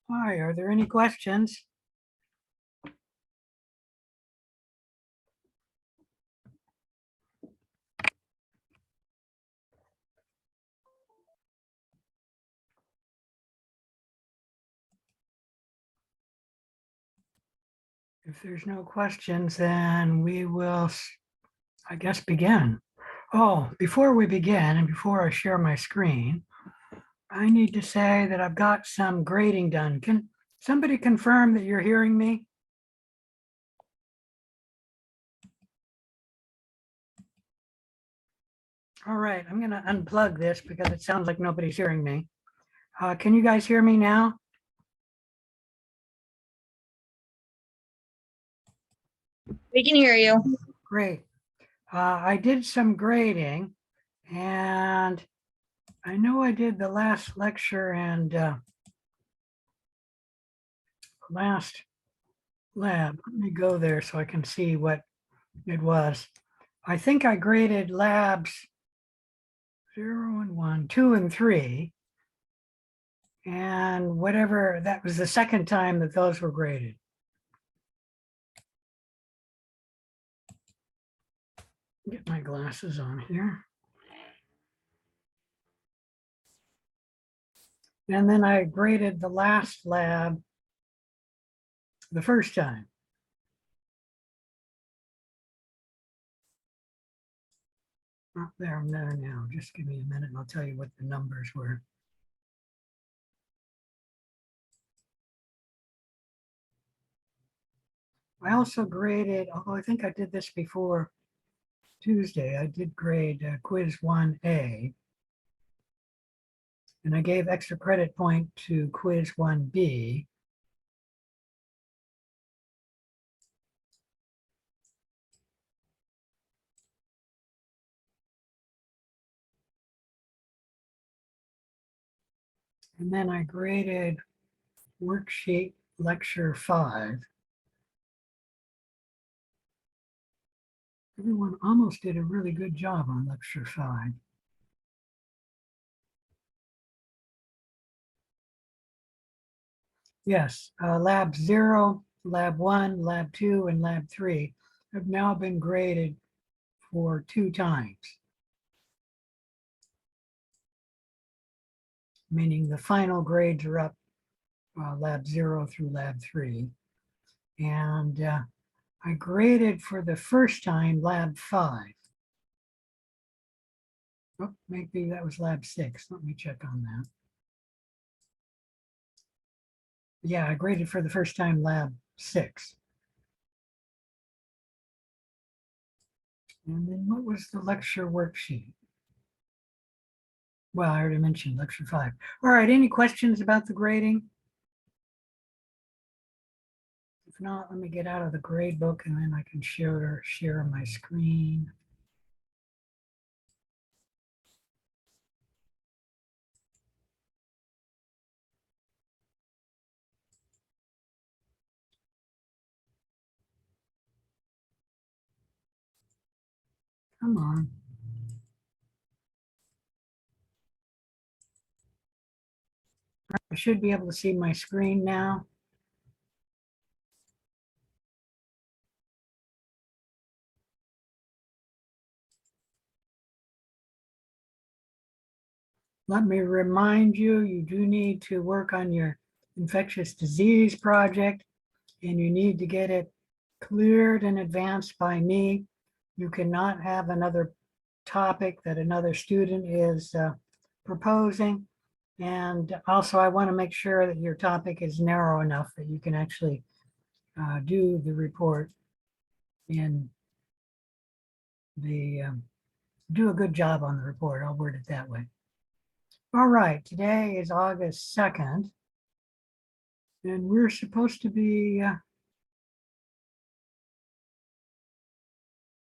Hi, are there any questions? If there's no questions, then we will, I guess, begin. Oh, before we begin and before I share my screen, I need to say that I've got some grading done. Can somebody confirm that you're hearing me? All right, I'm going to unplug this because it sounds like nobody's hearing me. Can you guys hear me now? We can hear you. Great. I did some grading and I know I did the last lecture and last lab. Let me go there so I can see what it was. I think I graded labs 0 and 1, 2 and 3. And whatever, that was the second time that those were graded. Get my glasses on here. And then I graded the last lab the first time. Oh, there, I'm there now. Just give me a minute and I'll tell you what the numbers were. I also graded, although I think I did this before Tuesday, I did grade quiz 1A. And I gave extra credit point to quiz 1B. And then I graded worksheet lecture 5. Everyone almost did a really good job on lecture 5. Yes, lab 0, lab 1, lab 2, and lab 3 have now been graded for 2 times. Meaning the final grades are up lab 0 through lab 3. And I graded for the first time lab 5. Oh, maybe that was lab 6. Let me check on that. Yeah, I graded for the first time lab 6. And then what was the lecture worksheet? Well, I already mentioned lecture 5. All right, any questions about the grading? If not, let me get out of the grade book and then I can share my screen. Come on. I should be able to see my screen now. Let me remind you, you do need to work on your infectious disease project and you need to get it cleared in advance by me. You cannot have another topic that another student is proposing. And also I want to make sure that your topic is narrow enough that you can actually do the report in the, do a good job on the report. I'll word it that way. All right, today is August 2nd. And we're supposed to be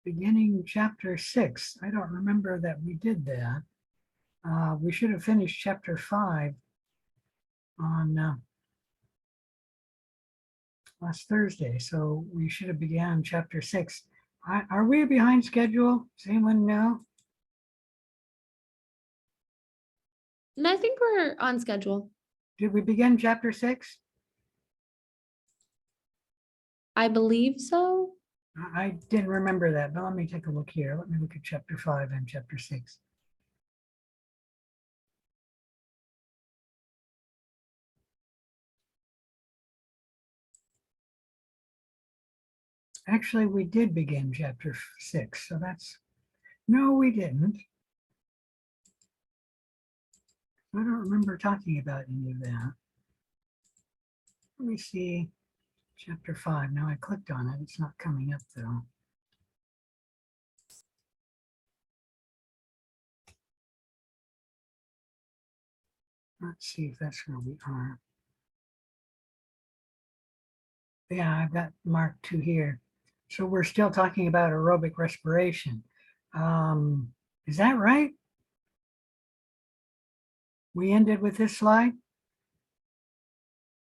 beginning chapter 6. I don't remember that we did that. We should have finished chapter 5 on last Thursday. So we should have began chapter 6. Are we behind schedule? Does anyone know? And I think we're on schedule. Did we begin chapter 6? I believe so. I didn't remember that, but let me take a look here. Let me look at chapter 5 and chapter 6. Actually, we did begin chapter 6, so that's, no, we didn't. I don't remember talking about any of that. Let me see, chapter 5. Now I clicked on it. It's not coming up though. Let's see if that's where we are. Yeah, I've got Mark 2 here. So we're still talking about aerobic respiration. Is that right? We ended with this slide?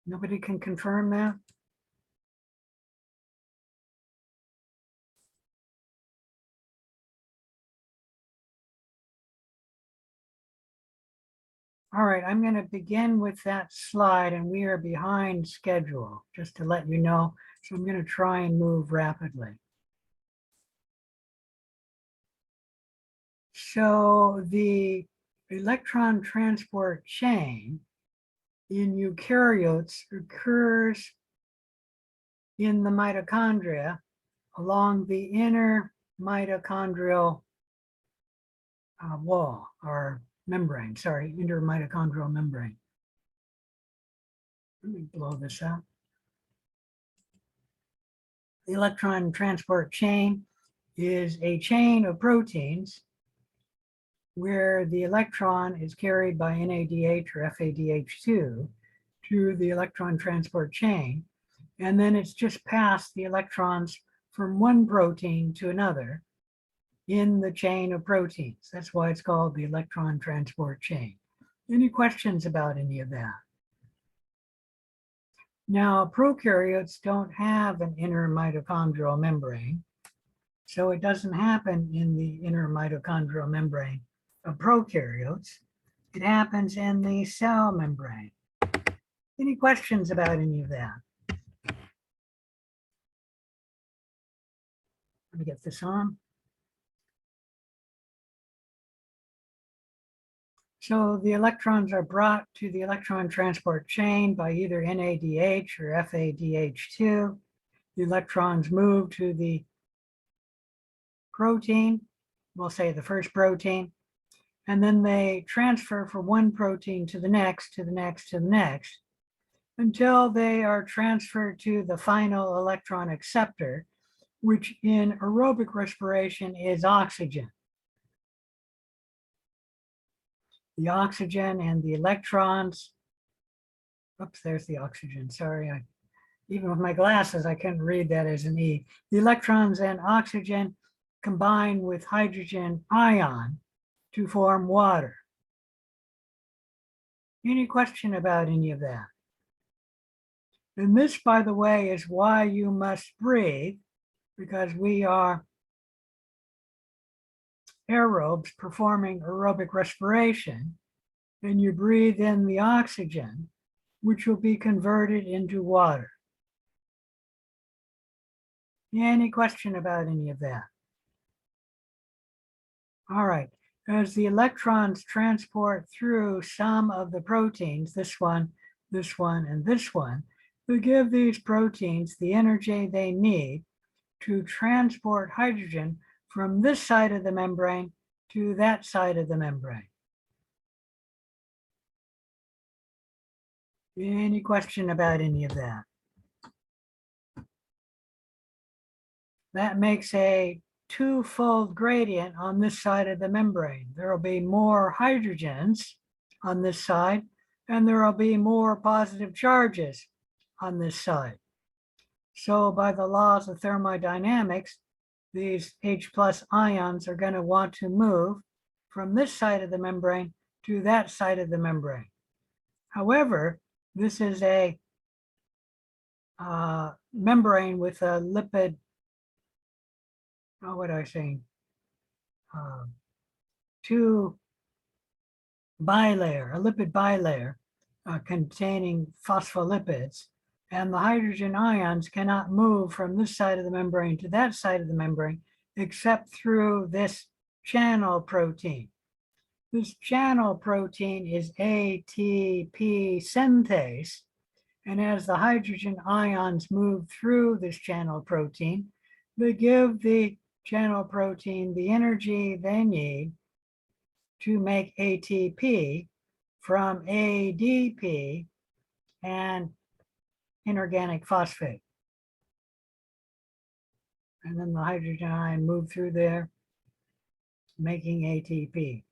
Nobody can confirm that? All right, I'm going to begin with that slide, and we are behind schedule, just to let you know. So I'm going to try and move rapidly. So the electron transport chain in eukaryotes occurs in the mitochondria along the inner mitochondrial wall or membrane, sorry, intermitochondrial membrane. Let me blow this up. The electron transport chain is a chain of proteins where the electron is carried by NADH or FADH2 through the electron transport chain. And then it's just passed the electrons from one protein to another in the chain of proteins. That's why it's called the electron transport chain. Any questions about any of that? Now, prokaryotes don't have an inner mitochondrial membrane, so it doesn't happen in the inner mitochondrial membrane of prokaryotes. It happens in the cell membrane. Any questions about any of that? Let me get this on. So the electrons are brought to the electron transport chain by either NADH or FADH2. The electrons move to the protein, we'll say the first protein, and then they transfer from one protein to the next, to the next, to the next, until they are transferred to the final electron acceptor, which in aerobic respiration is oxygen. The oxygen and the electrons, oops, there's the oxygen, sorry. Even with my glasses, I couldn't read that as an E. The electrons and oxygen combine with hydrogen ion to form water. Any question about any of that? And this, by the way, is why you must breathe, because we are aerobes performing aerobic respiration, and you breathe in the oxygen, which will be converted into water. Any question about any of that? All right, as the electrons transport through some of the proteins, this one, and this one, they give these proteins the energy they need to transport hydrogen from this side of the membrane to that side of the membrane. Any question about any of that? That makes a two-fold gradient on this side of the membrane. There will be more hydrogens on this side, and there will be more positive charges on this side. So by the laws of thermodynamics, these H+ ions are going to want to move from this side of the membrane to that side of the membrane. However, this is a membrane with a lipid, what am I saying? Two bilayer, a lipid bilayer containing phospholipids, and the hydrogen ions cannot move from this side of the membrane to that side of the membrane except through this channel protein. This channel protein is ATP synthase, and as the hydrogen ions move through this channel protein, they give the channel protein the energy they need to make ATP from ADP and inorganic phosphate. And then the hydrogen ion move through there, making ATP.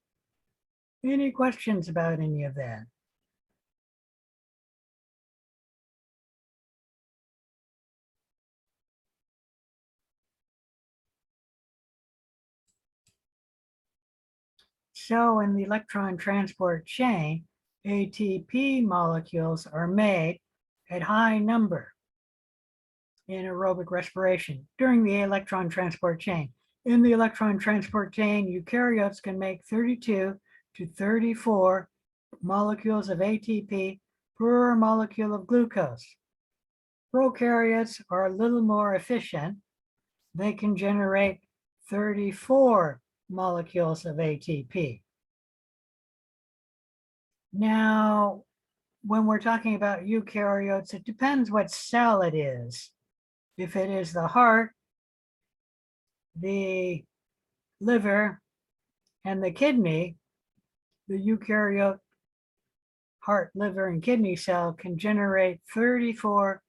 Any questions about any of that? So in the electron transport chain, ATP molecules are made at high number in aerobic respiration during the electron transport chain. In the electron transport chain, eukaryotes can make 32 to 34 molecules of ATP per molecule of glucose. Prokaryotes are a little more efficient. They can generate 34 molecules of ATP. Now, when we're talking about eukaryotes, it depends what cell it is. If it is the heart, the liver, and the kidney, the eukaryote heart, liver, and kidney cell can generate 34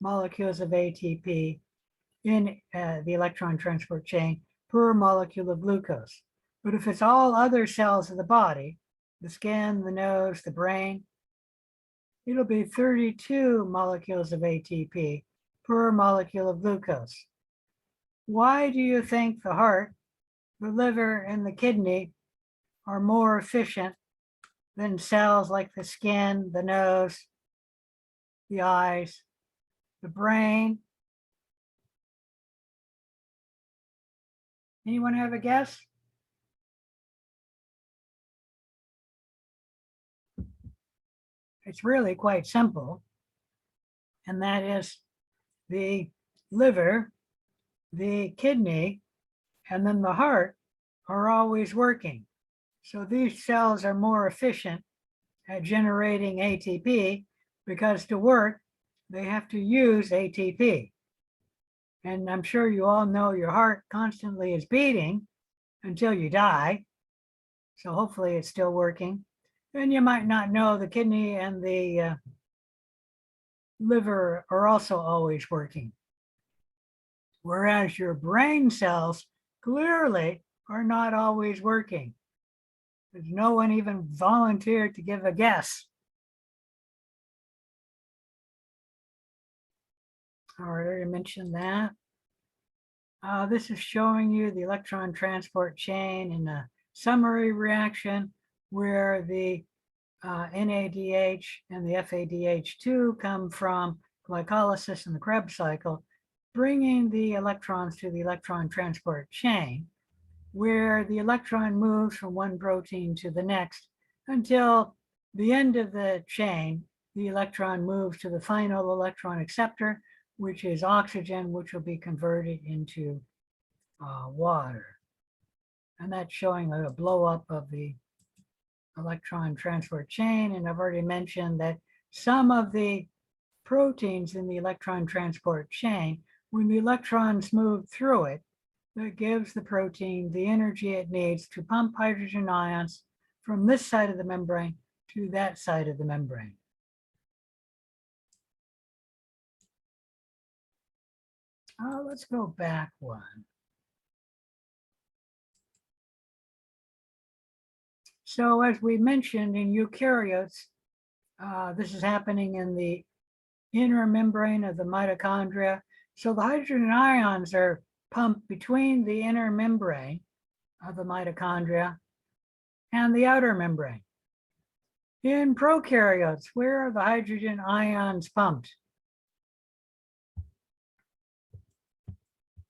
molecules of ATP in the electron transport chain per molecule of glucose. But if it's all other cells of the body, the skin, the nose, the brain, it'll be 32 molecules of ATP per molecule of glucose. Why do you think the heart, the liver, and the kidney are more efficient than cells like the skin, the nose, the eyes, the brain? Anyone have a guess? It's really quite simple. And that is the liver, the kidney, and then the heart are always working. So these cells are more efficient at generating ATP because to work, they have to use ATP. And I'm sure you all know your heart constantly is beating until you die. So hopefully it's still working. And you might not know the kidney and the liver are also always working. Whereas your brain cells clearly are not always working. There's no one even volunteered to give a guess. I already mentioned that. This is showing you the electron transport chain in a summary reaction where the NADH and the FADH2 come from glycolysis in the Krebs cycle, bringing the electrons to the electron transport chain, where the electron moves from one protein to the next until the end of the chain, the electron moves to the final electron acceptor, which is oxygen, which will be converted into water. And that's showing a blow up of the electron transport chain. And I've already mentioned that some of the proteins in the electron transport chain, when the electrons move through it, that gives the protein the energy it needs to pump hydrogen ions from this side of the membrane to that side of the membrane. Let's go back one. So as we mentioned in eukaryotes, this is happening in the inner membrane of the mitochondria. So the hydrogen ions are pumped between the inner membrane of the mitochondria and the outer membrane. In prokaryotes, where are the hydrogen ions pumped?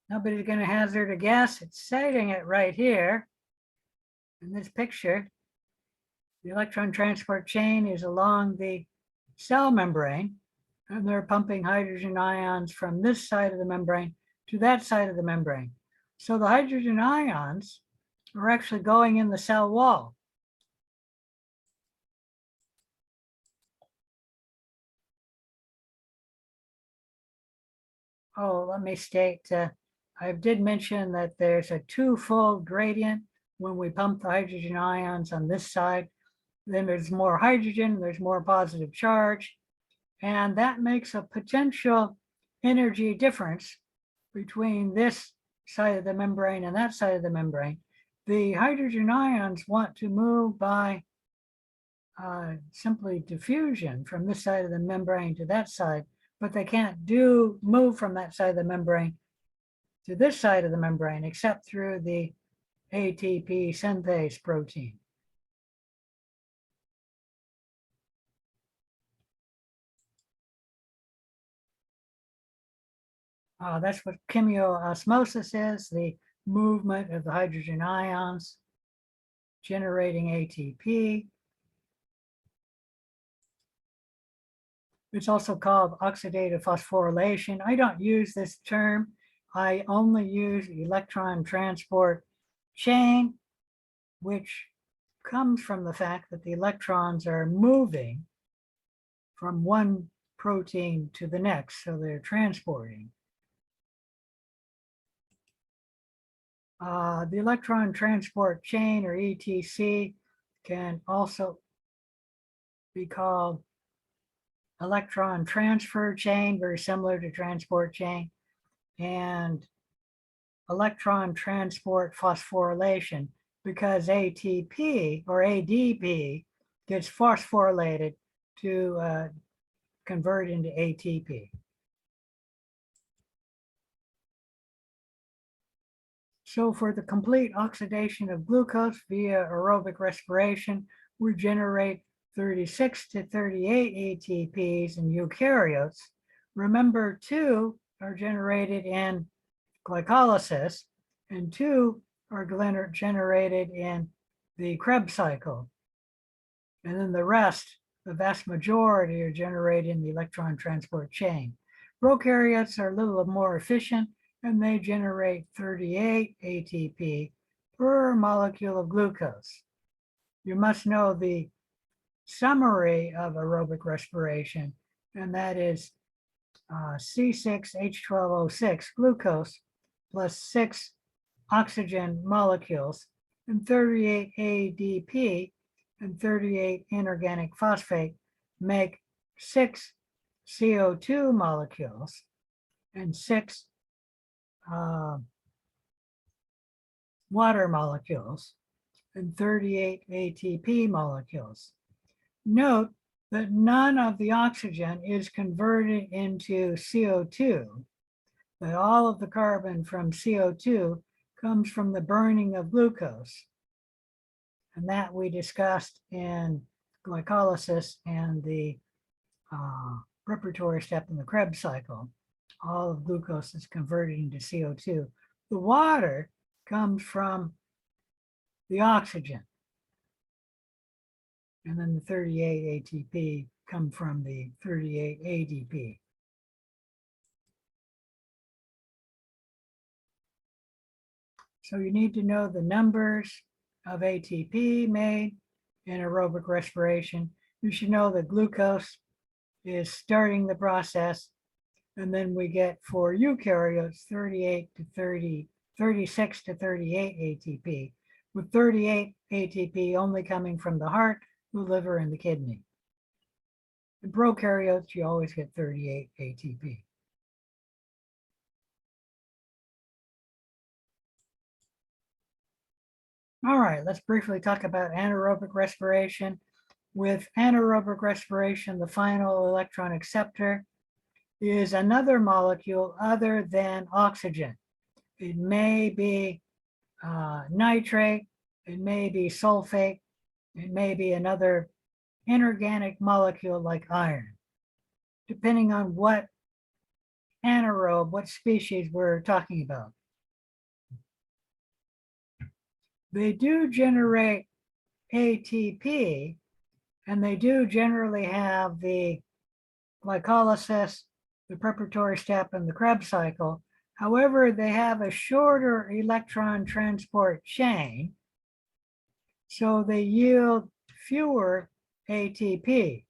Nobody's going to hazard a guess. It's stating it right here in this picture. The electron transport chain is along the cell membrane, and they're pumping hydrogen ions from this side of the membrane to that side of the membrane. So the hydrogen ions are actually going in the cell wall. Oh, let me state, I did mention that there's a twofold gradient when we pump the hydrogen ions on this side. Then there's more hydrogen, there's more positive charge, and that makes a potential energy difference between this side of the membrane and that side of the membrane. The hydrogen ions want to move by simply diffusion from this side of the membrane to that side, but they can't move from that side of the membrane to this side of the membrane except through the ATP synthase protein. That's what chemiosmosis is, the movement of the hydrogen ions generating ATP. It's also called oxidative phosphorylation. I don't use this term. I only use electron transport chain, which comes from the fact that the electrons are moving from one protein to the next, so they're transporting. The electron transport chain, or ETC, can also be called electron transfer chain, very similar to transport chain, and electron transport phosphorylation, because ATP or ADP gets phosphorylated to convert into ATP. So for the complete oxidation of glucose via aerobic respiration, we generate 36 to 38 ATPs in eukaryotes. Remember, 2 are generated in glycolysis, and 2 are generated in the Krebs cycle. And then the rest, the vast majority, are generated in the electron transport chain. Prokaryotes are a little more efficient, and they generate 38 ATP per molecule of glucose. You must know the summary of aerobic respiration, and that is C6H12O6 glucose plus 6 oxygen molecules and 38 ADP and 38 inorganic phosphate make 6 CO2 molecules and 6 water molecules and 38 ATP molecules. Note that none of the oxygen is converted into CO2, that all of the carbon from CO2 comes from the burning of glucose. And that we discussed in glycolysis and the preparatory step in the Krebs cycle. All of glucose is converted into CO2. The water comes from the oxygen. And then the 38 ATP come from the 38 ADP. So you need to know the numbers of ATP made in aerobic respiration. You should know that glucose is starting the process. And then we get for eukaryotes 36 to 38 ATP, with 38 ATP only coming from the heart, the liver, and the kidney. In prokaryotes, you always get 38 ATP. All right, let's briefly talk about anaerobic respiration. With anaerobic respiration, the final electron acceptor is another molecule other than oxygen. It may be nitrate, it may be sulfate, it may be another inorganic molecule like iron, depending on what anaerobe, what species we're talking about. They do generate ATP, and they do generally have the glycolysis, the preparatory step, and the Krebs cycle. However, they have a shorter electron transport chain, so they yield fewer ATP.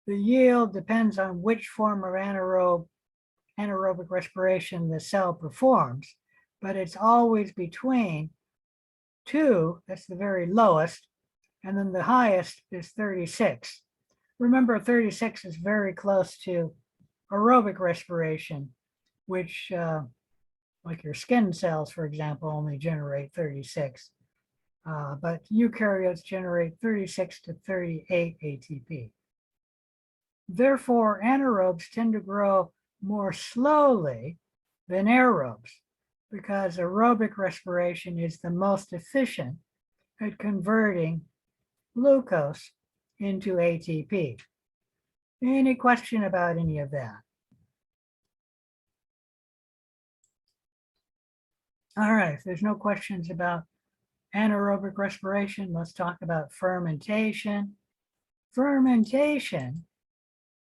The yield depends on which form of anaerobic respiration the cell performs, but it's always between 2, that's the very lowest, and then the highest is 36. Remember, 36 is very close to aerobic respiration, which, like your skin cells, for example, only generate 36. But eukaryotes generate 36 to 38 ATP. Therefore, anaerobes tend to grow more slowly than aerobes because aerobic respiration is the most efficient at converting glucose into ATP. Any question about any of that? All right, if there's no questions about anaerobic respiration, let's talk about fermentation. Fermentation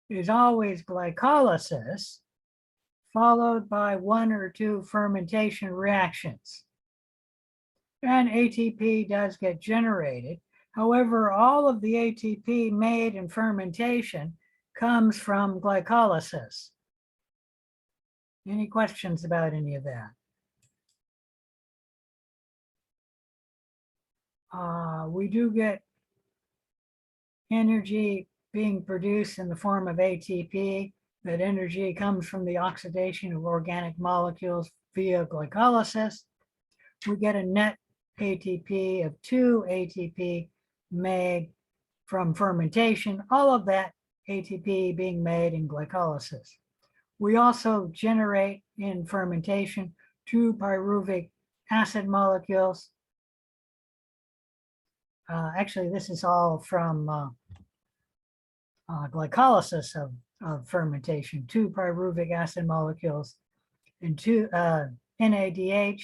is always glycolysis followed by 1 or 2 fermentation reactions. And ATP does get generated. However, all of the ATP made in fermentation comes from glycolysis. Any questions about any of that? We do get energy being produced in the form of ATP. That energy comes from the oxidation of organic molecules via glycolysis. We get a net ATP of 2 ATP made from fermentation, all of that ATP being made in glycolysis. We also generate in fermentation 2 pyruvic acid molecules. Actually, this is all from glycolysis of fermentation, 2 pyruvic acid molecules and 2 NADH.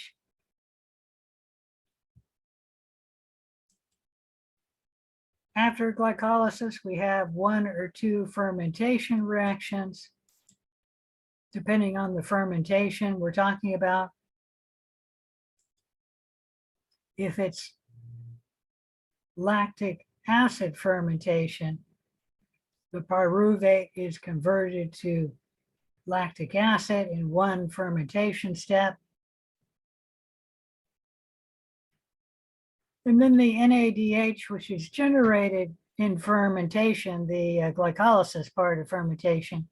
After glycolysis, we have 1 or 2 fermentation reactions, depending on the fermentation we're talking about. If it's lactic acid fermentation, the pyruvate is converted to lactic acid in 1 fermentation step. And then the NADH, which is generated in fermentation, the glycolysis part of fermentation,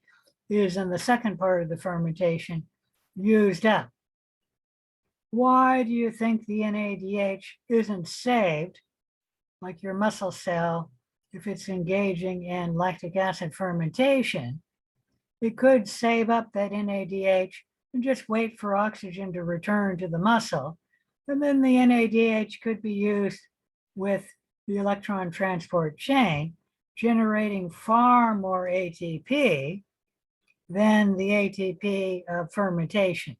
is in the second part of the fermentation used up. Why do you think the NADH isn't saved, like your muscle cell, if it's engaging in lactic acid fermentation? It could save up that NADH and just wait for oxygen to return to the muscle. And then the NADH could be used with the electron transport chain, generating far more ATP than the ATP of fermentation.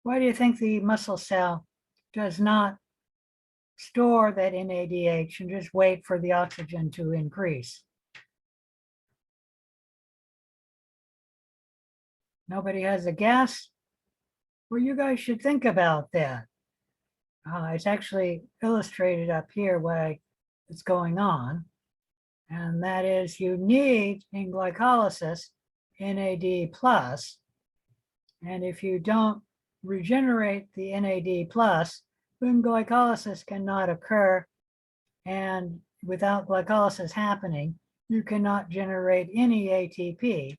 Why do you think the muscle cell does not store that NADH and just wait for the oxygen to increase? Nobody has a guess? Well, you guys should think about that. It's actually illustrated up here why it's going on. And that is you need in glycolysis NAD+. And if you don't regenerate the NAD+, then glycolysis cannot occur. And without glycolysis happening, you cannot generate any ATP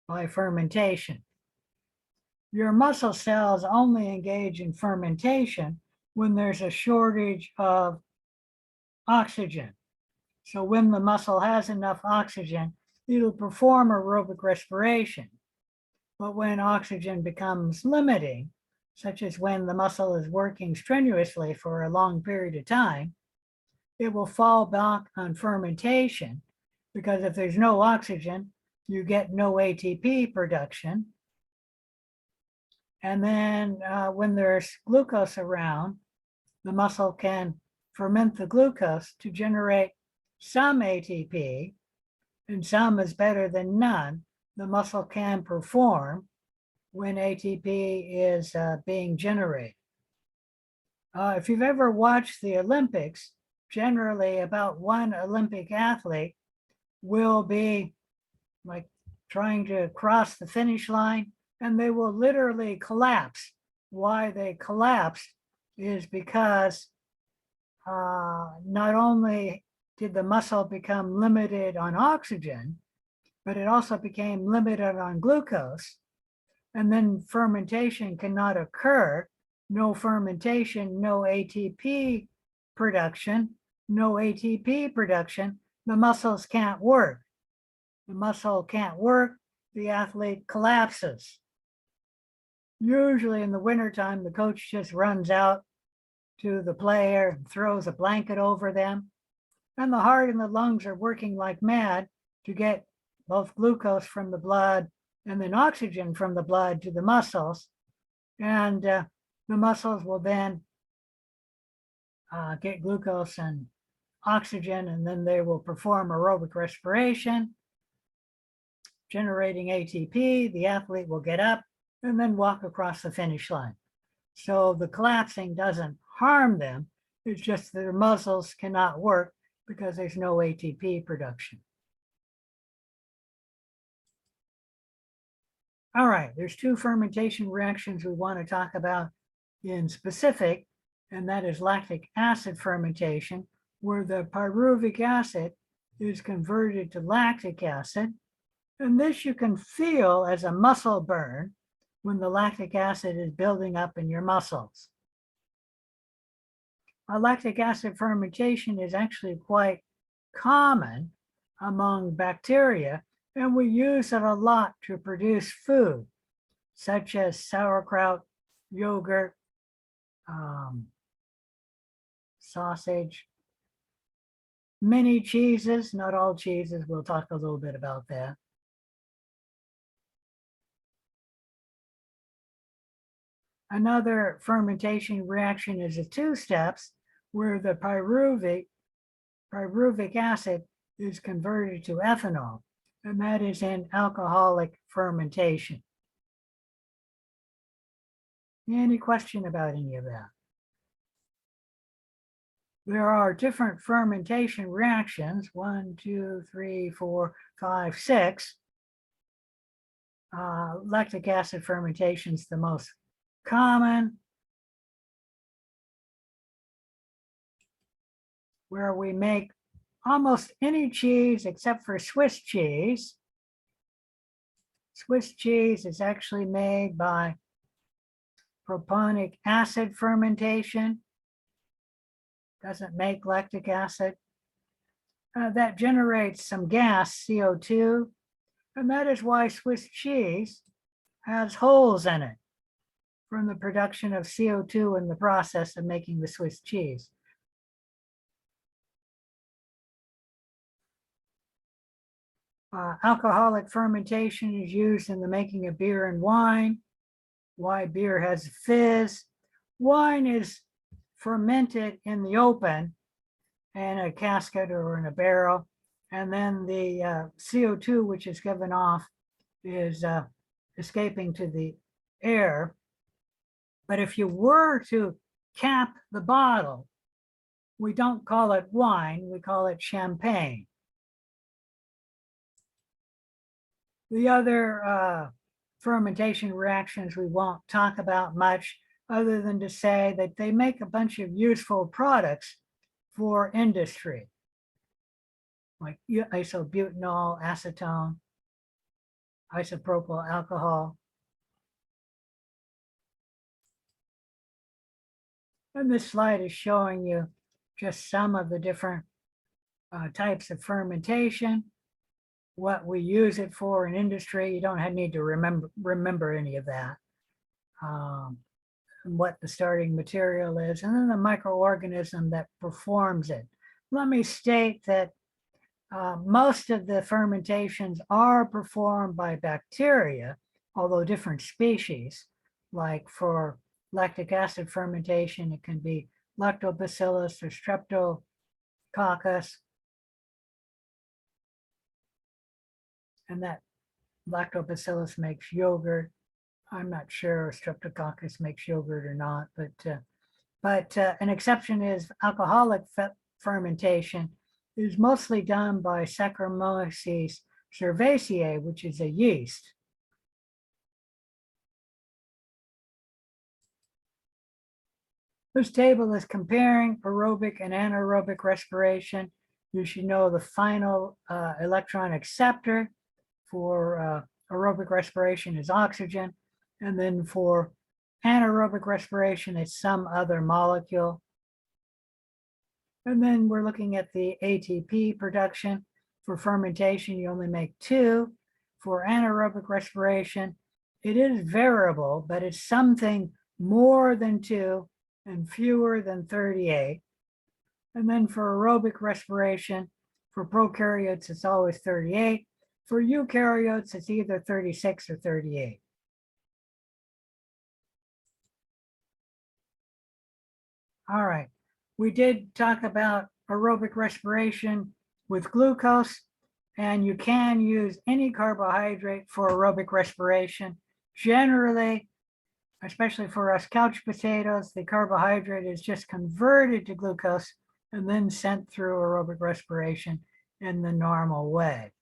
by fermentation. Your muscle cells only engage in fermentation when there's a shortage of oxygen. So when the muscle has enough oxygen, it'll perform aerobic respiration. But when oxygen becomes limiting, such as when the muscle is working strenuously for a long period of time, it will fall back on fermentation, because if there's no oxygen, you get no ATP production. And then when there's glucose around, the muscle can ferment the glucose to generate some ATP, and some is better than none, the muscle can perform when ATP is being generated. If you've ever watched the Olympics, generally about one Olympic athlete will be like trying to cross the finish line, and they will literally collapse. Why they collapsed is because not only did the muscle become limited on oxygen, but it also became limited on glucose. And then fermentation cannot occur. No fermentation, no ATP production, no ATP production, the muscles can't work. The muscle can't work, the athlete collapses. Usually in the wintertime, the coach just runs out to the player and throws a blanket over them. And the heart and the lungs are working like mad to get both glucose from the blood and then oxygen from the blood to the muscles. And the muscles will then get glucose and oxygen, and then they will perform aerobic respiration, generating ATP. The athlete will get up and then walk across the finish line. So the collapsing doesn't harm them. It's just that their muscles cannot work because there's no ATP production. All right, there's two fermentation reactions we want to talk about in specific, and that is lactic acid fermentation, where the pyruvic acid is converted to lactic acid. And this you can feel as a muscle burn when the lactic acid is building up in your muscles. Lactic acid fermentation is actually quite common among bacteria, and we use it a lot to produce food, such as sauerkraut, yogurt, sausage, many cheeses, not all cheeses. We'll talk a little bit about that. Another fermentation reaction is a two steps where the pyruvic acid is converted to ethanol, and that is in alcoholic fermentation. Any question about any of that? There are different fermentation reactions, 1, 2, 3, 4, 5, 6. Lactic acid fermentation is the most common, where we make almost any cheese except for Swiss cheese. Swiss cheese is actually made by propionic acid fermentation. Doesn't make lactic acid. That generates some gas, CO2, and that is why Swiss cheese has holes in it from the production of CO2 in the process of making the Swiss cheese. Alcoholic fermentation is used in the making of beer and wine. Why beer has fizz. Wine is fermented in the open in a casket or in a barrel, and then the CO2 which is given off is escaping to the air. But if you were to cap the bottle, we don't call it wine, we call it champagne. The other fermentation reactions we won't talk about much, other than to say that they make a bunch of useful products for industry, like isobutanol, acetone, isopropyl alcohol. And this slide is showing you just some of the different types of fermentation, what we use it for in industry. You don't need to remember any of that. And what the starting material is, and then the microorganism that performs it. Let me state that most of the fermentations are performed by bacteria, although different species. Like for lactic acid fermentation, it can be lactobacillus or streptococcus. And that lactobacillus makes yogurt. I'm not sure if streptococcus makes yogurt or not, but an exception is alcoholic fermentation is mostly done by Saccharomyces cerevisiae, which is a yeast. This table is comparing aerobic and anaerobic respiration. You should know the final electron acceptor for aerobic respiration is oxygen. And then for anaerobic respiration, it's some other molecule. And then we're looking at the ATP production. For fermentation, you only make 2. For anaerobic respiration, it is variable, but it's something more than 2 and fewer than 38. And then for aerobic respiration, for prokaryotes, it's always 38. For eukaryotes, it's either 36 or 38. All right, we did talk about aerobic respiration with glucose, and you can use any carbohydrate for aerobic respiration. Generally, especially for us couch potatoes, the carbohydrate is just converted to glucose and then sent through aerobic respiration in the normal way.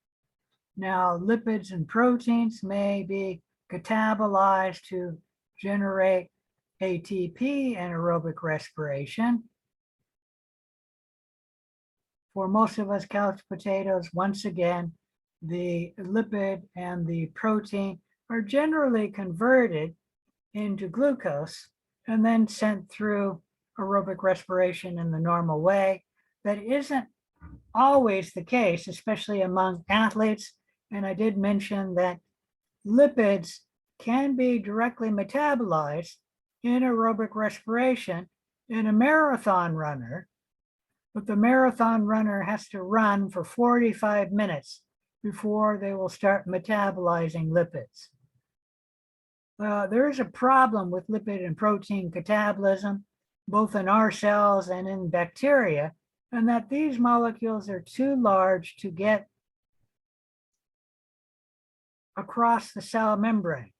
Now, lipids and proteins may be catabolized to generate ATP and aerobic respiration. For most of us couch potatoes, once again, the lipid and the protein are generally converted into glucose and then sent through aerobic respiration in the normal way. That isn't always the case, especially among athletes. And I did mention that lipids can be directly metabolized in aerobic respiration in a marathon runner, but the marathon runner has to run for 45 minutes before they will start metabolizing lipids. There is a problem with lipid and protein catabolism, both in our cells and in bacteria, and that these molecules are too large to get across the cell membrane.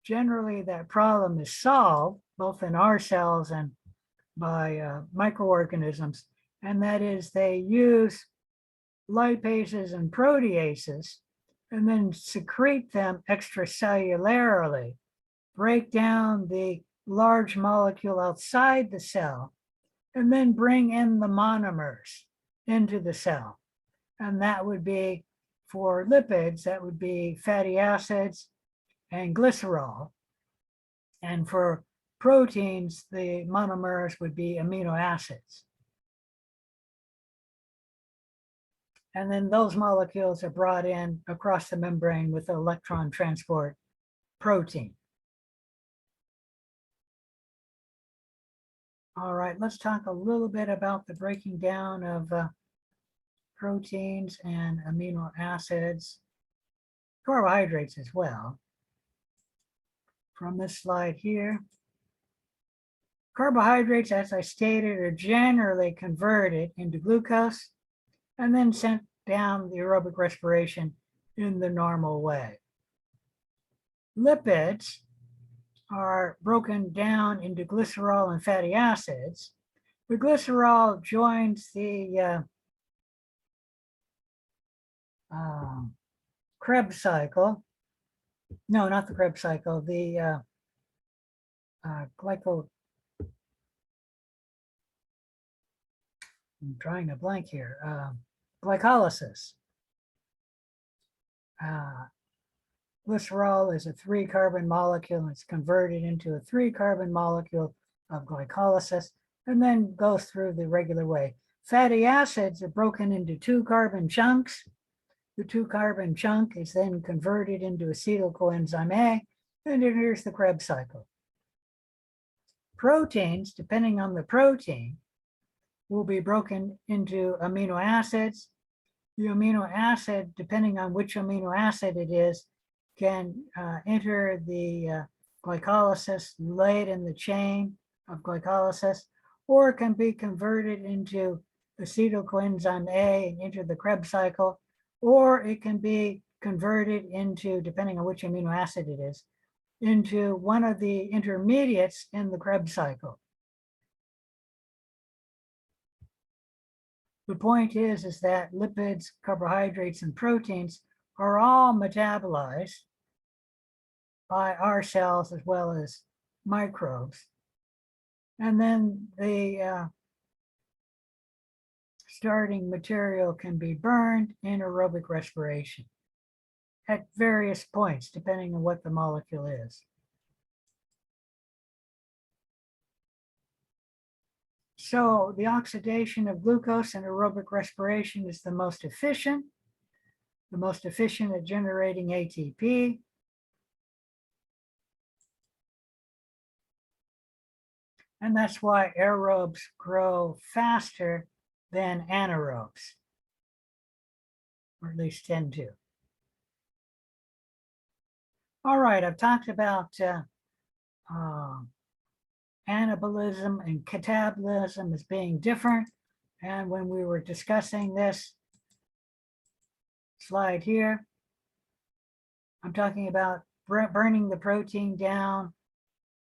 Generally, that problem is solved both in our cells and by microorganisms, and that is they use lipases and proteases and then secrete them extracellularly, break down the large molecule outside the cell, and then bring in the monomers into the cell. And that would be, for lipids, that would be fatty acids and glycerol. And for proteins, the monomers would be amino acids. And then those molecules are brought in across the membrane with electron transport protein. All right, let's talk a little bit about the breaking down of proteins and amino acids, carbohydrates as well. From this slide here, carbohydrates, as I stated, are generally converted into glucose and then sent down the aerobic respiration in the normal way. Lipids are broken down into glycerol and fatty acids. The glycerol joins the Krebs cycle. No, not the Krebs cycle, the I'm drawing a blank here. Glycolysis. Glycerol is a 3-carbon molecule and it's converted into a 3-carbon molecule of glycolysis and then goes through the regular way. Fatty acids are broken into 2-carbon chunks. The 2-carbon chunk is then converted into acetyl coenzyme A, and here's the Krebs cycle. Proteins, depending on the protein, will be broken into amino acids. The amino acid, depending on which amino acid it is, can enter the glycolysis late in the chain of glycolysis, or it can be converted into acetyl coenzyme A and enter the Krebs cycle, or it can be converted into, depending on which amino acid it is, into one of the intermediates in the Krebs cycle. The point is that lipids, carbohydrates, and proteins are all metabolized by our cells as well as microbes. And then the starting material can be burned in aerobic respiration at various points, depending on what the molecule is. So the oxidation of glucose in aerobic respiration is the most efficient at generating ATP. And that's why aerobes grow faster than anaerobes, or at least tend to. All right, I've talked about anabolism and catabolism as being different. And when we were discussing this slide here, I'm talking about burning the protein down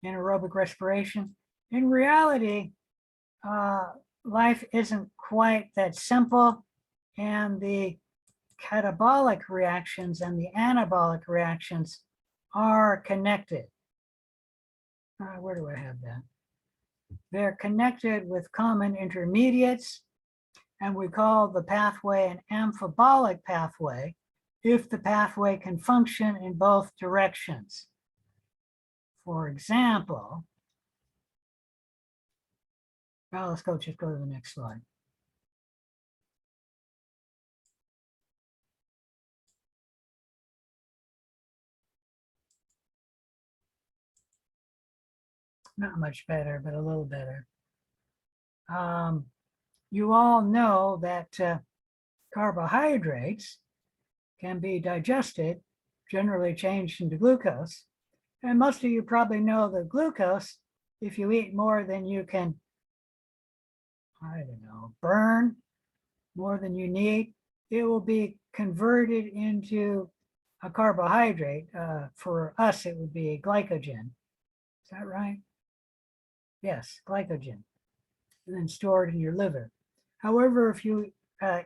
in aerobic respiration. In reality, life isn't quite that simple, and the catabolic reactions and the anabolic reactions are connected. Where do I have that? They're connected with common intermediates, and we call the pathway an amphibolic pathway if the pathway can function in both directions. For example, well, let's just go to the next slide. Not much better, but a little better. You all know that carbohydrates can be digested, generally changed into glucose. And most of you probably know that glucose, if you eat more than you can, I don't know, burn, more than you need, it will be converted into a carbohydrate. For us, it would be glycogen. Is that right? Yes, glycogen, and then stored in your liver. However, if you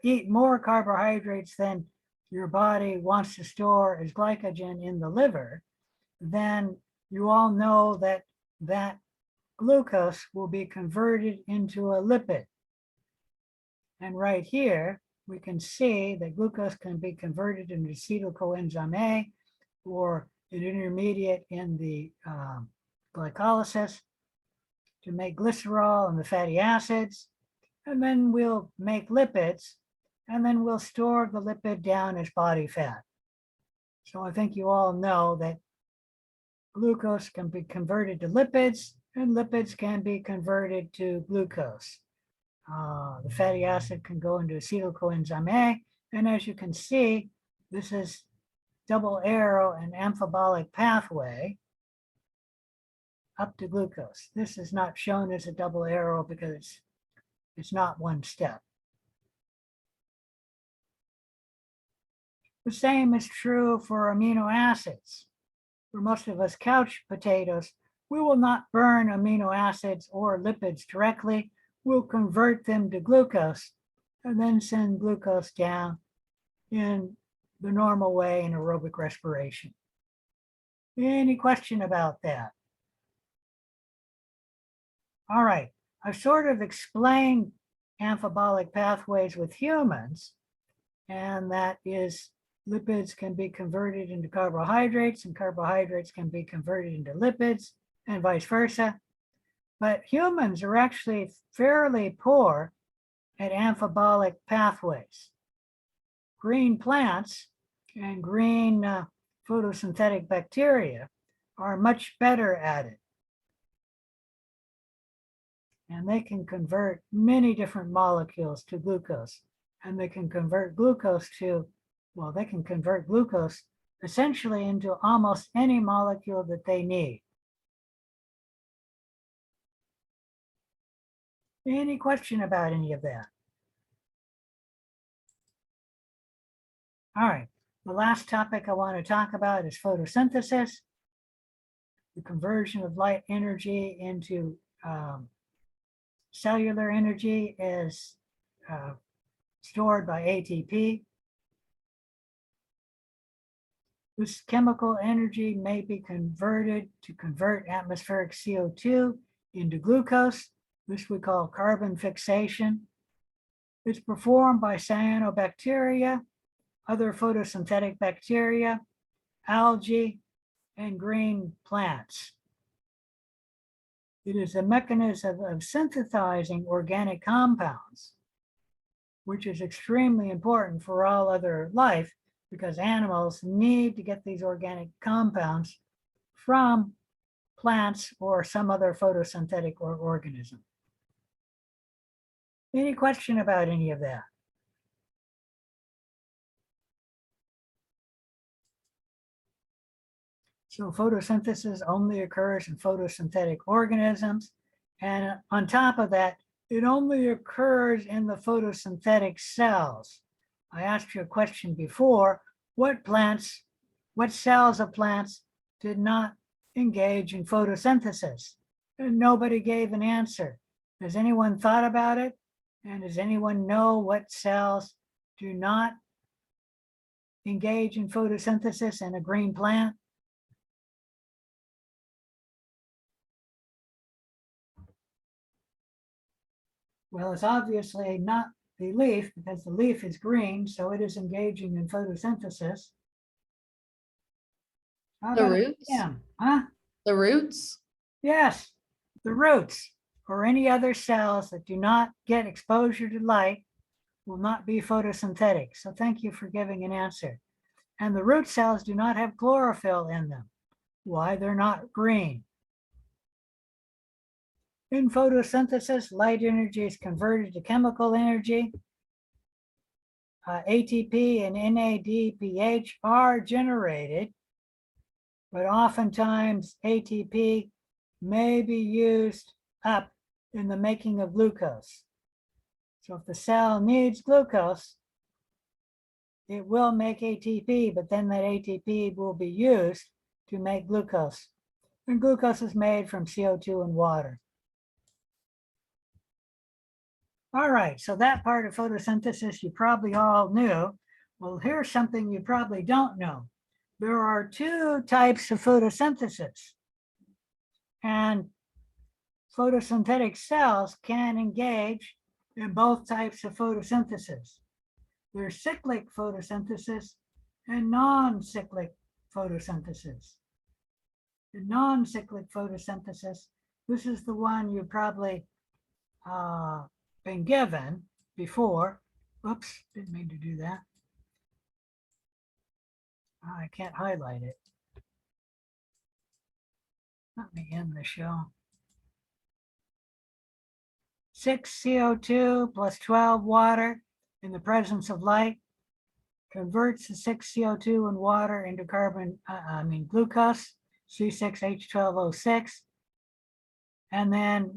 eat more carbohydrates than your body wants to store as glycogen in the liver, then you all know that that glucose will be converted into a lipid. And right here, we can see that glucose can be converted into acetyl coenzyme A, or an intermediate in the glycolysis, to make glycerol and the fatty acids. And then we'll make lipids, and then we'll store the lipid down as body fat. So I think you all know that glucose can be converted to lipids, and lipids can be converted to glucose. The fatty acid can go into acetyl coenzyme A, and as you can see, this is double arrow and amphibolic pathway up to glucose. This is not shown as a double arrow because it's not one step. The same is true for amino acids. For most of us couch potatoes, we will not burn amino acids or lipids directly. We'll convert them to glucose and then send glucose down in the normal way in aerobic respiration. Any question about that? All right, I've sort of explained amphibolic pathways with humans, and that is lipids can be converted into carbohydrates and carbohydrates can be converted into lipids and vice versa. But humans are actually fairly poor at amphibolic pathways. Green plants and green photosynthetic bacteria are much better at it. And they can convert many different molecules to glucose. And they can convert glucose to, well, they can convert glucose essentially into almost any molecule that they need. Any question about any of that? All right, the last topic I want to talk about is photosynthesis, the conversion of light energy into cellular energy is stored by ATP. This chemical energy may be converted to convert atmospheric CO2 into glucose. This we call carbon fixation. It's performed by cyanobacteria, other photosynthetic bacteria, algae, and green plants. It is a mechanism of synthesizing organic compounds, which is extremely important for all other life because animals need to get these organic compounds from plants or some other photosynthetic organism. Any question about any of that? So photosynthesis only occurs in photosynthetic organisms. And on top of that, it only occurs in the photosynthetic cells. I asked you a question before, what cells of plants did not engage in photosynthesis? And nobody gave an answer. Has anyone thought about it? And does anyone know what cells do not engage in photosynthesis in a green plant? Well, it's obviously not the leaf because the leaf is green, so it is engaging in photosynthesis. How The about a roots? stem? Huh? The roots? Yes, the roots or any other cells that do not get exposure to light will not be photosynthetic. So thank you for giving an answer. And the root cells do not have chlorophyll in them. Why? They're not green. In photosynthesis, light energy is converted to chemical energy. ATP and NADPH are generated, but oftentimes ATP may be used up in the making of glucose. So if the cell needs glucose, it will make ATP, but then that ATP will be used to make glucose. And glucose is made from CO2 and water. All right, so that part of photosynthesis you probably all knew. Well, here's something you probably don't know. There are two types of photosynthesis. And photosynthetic cells can engage in both types of photosynthesis. There's cyclic photosynthesis and non-cyclic photosynthesis. The non-cyclic photosynthesis, this is the one you probably been given before. Oops, didn't mean to do that. I can't highlight it. Let me end the show. 6 CO2 plus 12 water in the presence of light converts the 6 CO2 and water into glucose, C6H12O6, and then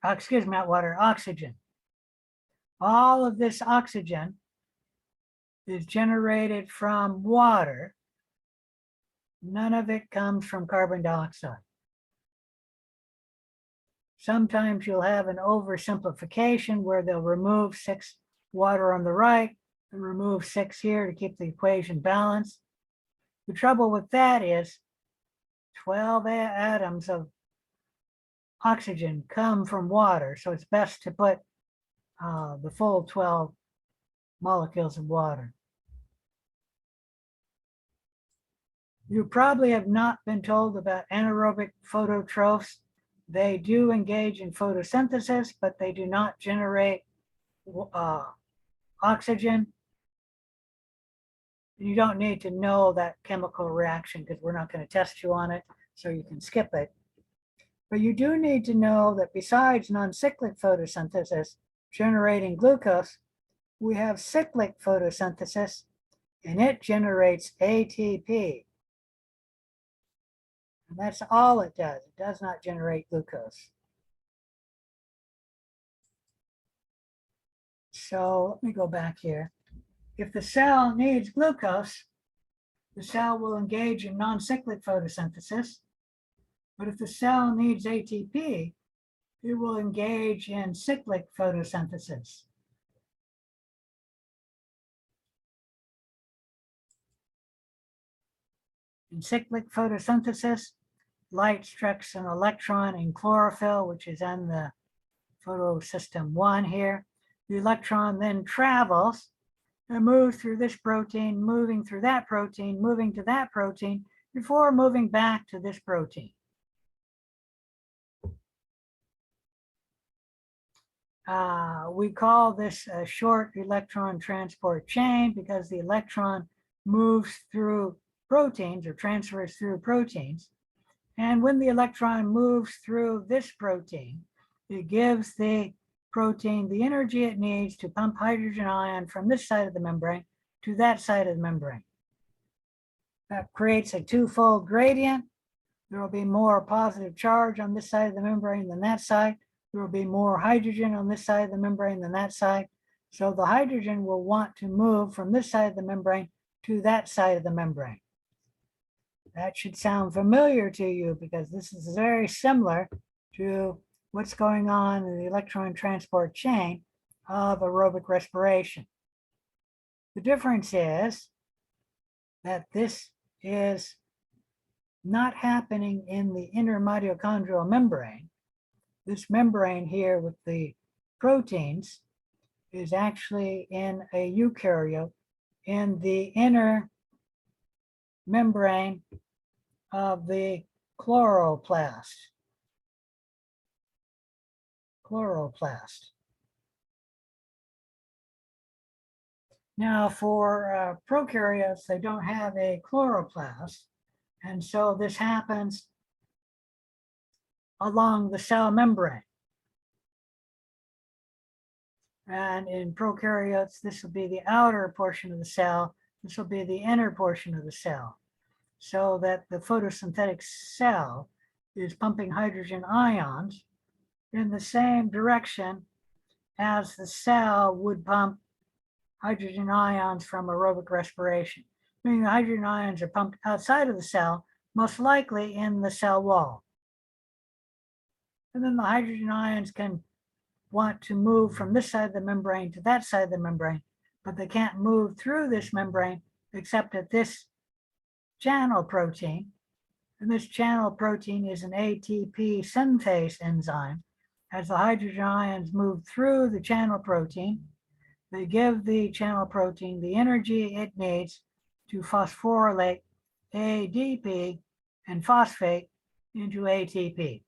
oxygen. All of this oxygen is generated from water. None of it comes from carbon dioxide. Sometimes you'll have an oversimplification where they'll remove 6 water on the right and remove 6 here to keep the equation balanced. The trouble with that is 12 atoms of oxygen come from water, so it's best to put the full 12 molecules of water. You probably have not been told about anaerobic phototrophs. They do engage in photosynthesis, but they do not generate oxygen. You don't need to know that chemical reaction because we're not going to test you on it, so you can skip it. But you do need to know that besides non-cyclic photosynthesis generating glucose, we have cyclic photosynthesis, and it generates ATP. And that's all it does. It does not generate glucose. So let me go back here. If the cell needs glucose, the cell will engage in non-cyclic photosynthesis. But if the cell needs ATP, it will engage in cyclic photosynthesis. In cyclic photosynthesis, light strikes an electron in chlorophyll, which is in the photosystem 1 here. The electron then travels and moves through this protein, moving through that protein, moving to that protein, before moving back to this protein. We call this a short electron transport chain because the electron moves through proteins or transfers through proteins. And when the electron moves through this protein, it gives the protein the energy it needs to pump hydrogen ion from this side of the membrane to that side of the membrane. That creates a twofold gradient. There will be more positive charge on this side of the membrane than that side. There will be more hydrogen on this side of the membrane than that side. So the hydrogen will want to move from this side of the membrane to that side of the membrane. That should sound familiar to you because this is very similar to what's going on in the electron transport chain of aerobic respiration. The difference is that this is not happening in the inner mitochondrial membrane. This membrane here with the proteins is actually in a eukaryote in the inner membrane of the chloroplast. Now for prokaryotes, they don't have a chloroplast. And so this happens along the cell membrane. And in prokaryotes, this will be the outer portion of the cell. This will be the inner portion of the cell. So that the photosynthetic cell is pumping hydrogen ions in the same direction as the cell would pump hydrogen ions from aerobic respiration. Meaning the hydrogen ions are pumped outside of the cell, most likely in the cell wall. And then the hydrogen ions can want to move from this side of the membrane to that side of the membrane, but they can't move through this membrane except at this channel protein. And this channel protein is an ATP synthase enzyme. As the hydrogen ions move through the channel protein, they give the channel protein the energy it needs to phosphorylate ADP and phosphate into ATP.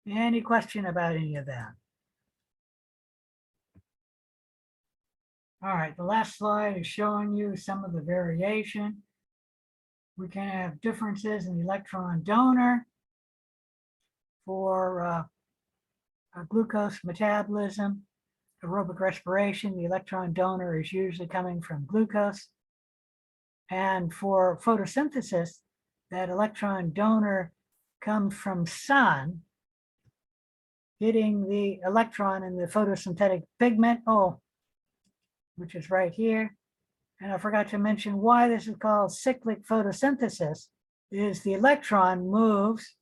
Any question about any of that? All right, the last slide is showing you some of the variation. We can have differences in the electron donor for glucose metabolism, aerobic respiration. The electron donor is usually coming from glucose. And for photosynthesis, that electron donor comes from sun, hitting the electron in the photosynthetic pigment, which is right here. And I forgot to mention why this is called cyclic photosynthesis, is the electron moves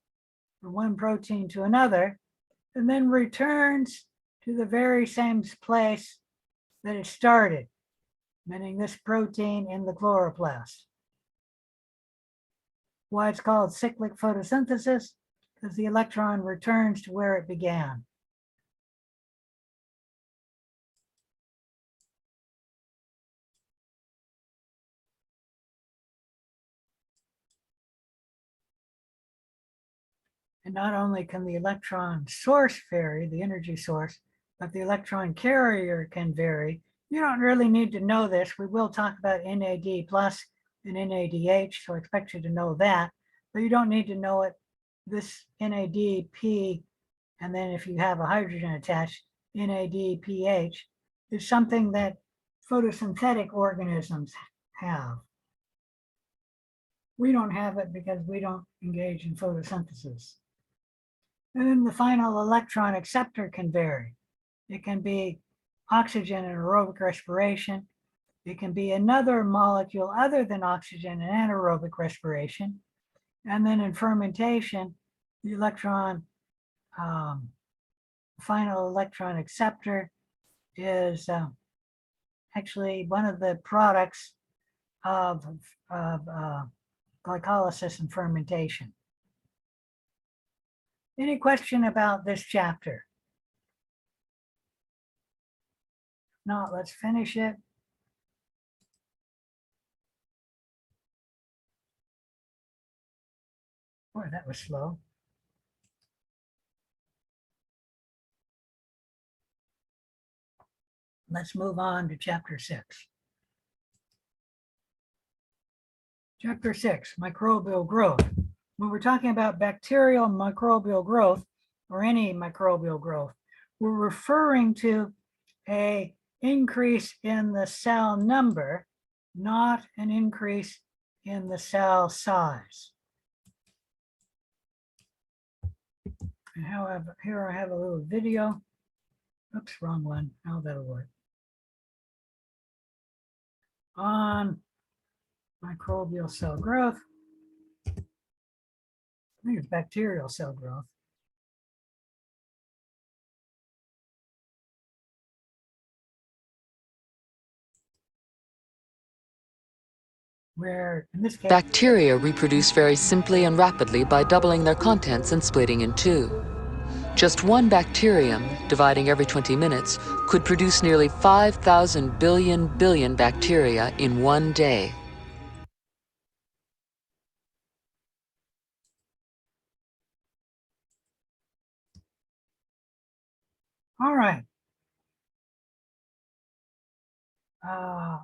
from one protein to another and then returns to the very same place that it started, meaning this protein in the chloroplast. Why it's called cyclic photosynthesis? Because the electron returns to where it began. And not only can the electron source vary, the energy source, but the electron carrier can vary. You don't really need to know this. We will talk about NAD plus and NADH, so I expect you to know that, but you don't need to know it. This NADP, and then if you have a hydrogen attached, NADPH, is something that photosynthetic organisms have. We don't have it because we don't engage in photosynthesis. And then the final electron acceptor can vary. It can be oxygen and aerobic respiration. It can be another molecule other than oxygen and anaerobic respiration. And then in fermentation, the electron, final electron acceptor is actually one of the products of glycolysis and fermentation. Any question about this chapter? If not, let's finish it. Boy, that was slow. Let's move on to chapter 6. Chapter 6, microbial growth. When we're talking about bacterial microbial growth, or any microbial growth, we're referring to an increase in the cell number, not an increase in the cell size. And however, here I have a little video. Oops, wrong one. How that'll work. On microbial cell growth. I think it's bacterial cell growth. Where in this case, Bacteria reproduce very simply and rapidly by doubling their contents and splitting in two. Just one bacterium, dividing every 20 minutes, could produce nearly 5,000 billion bacteria in one day. all right. I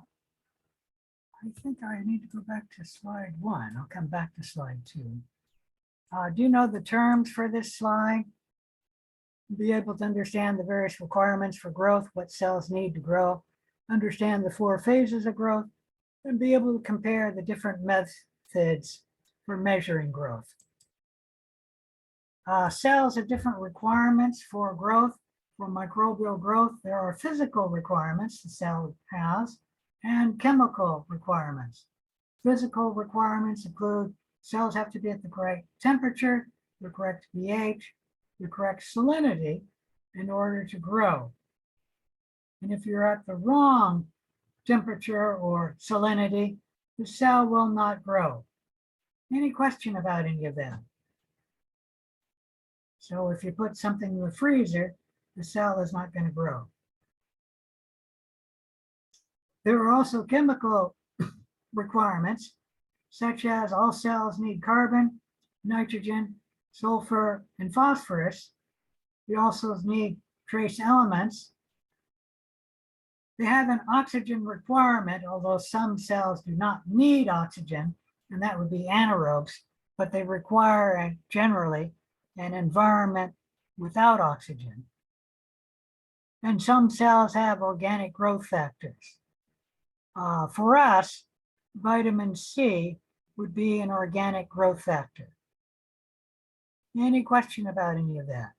think I need to go back to slide 1. I'll come back to slide 2. Do you know the terms for this slide? Be able to understand the various requirements for growth, what cells need to grow, understand the 4 phases of growth, and be able to compare the different methods for measuring growth. Cells have different requirements for growth. For microbial growth, there are physical requirements the cell has and chemical requirements. Physical requirements include cells have to be at the correct temperature, the correct pH, the correct salinity in order to grow. And if you're at the wrong temperature or salinity, the cell will not grow. Any question about any of that? So if you put something in the freezer, the cell is not going to grow. There are also chemical requirements, such as all cells need carbon, nitrogen, sulfur, and phosphorus. We also need trace elements. They have an oxygen requirement, although some cells do not need oxygen, and that would be anaerobes, but they require generally an environment without oxygen. And some cells have organic growth factors. For us, vitamin C would be an organic growth factor. Any question about any of that?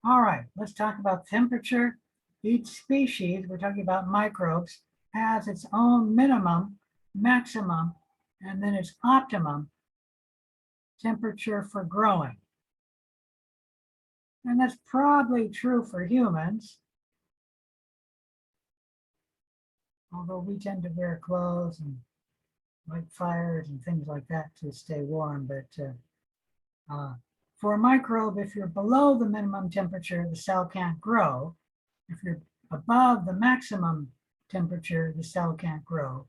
All right, let's talk about temperature. Each species, we're talking about microbes, has its own minimum, maximum, and then its optimum temperature for growing. And that's probably true for humans, although we tend to wear clothes and light fires and things like that to stay warm. But for a microbe, if you're below the minimum temperature, the cell can't grow. If you're above the maximum temperature, the cell can't grow.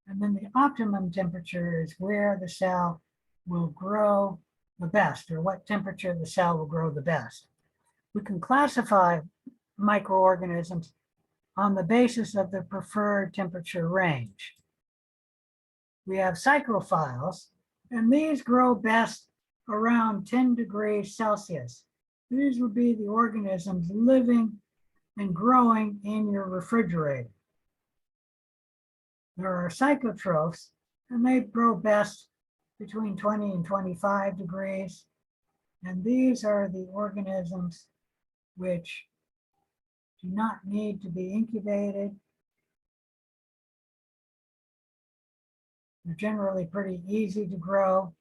And then the optimum temperature is where the cell will grow the best, or what temperature the cell will grow the best. We can classify microorganisms on the basis of the preferred temperature range. We have psychrophiles, and these grow best around 10 degrees Celsius. These would be the organisms living and growing in your refrigerator. There are psychotrophs, and they grow best between 20 and 25 degrees. And these are the organisms which do not need to be incubated. They're generally pretty easy to grow.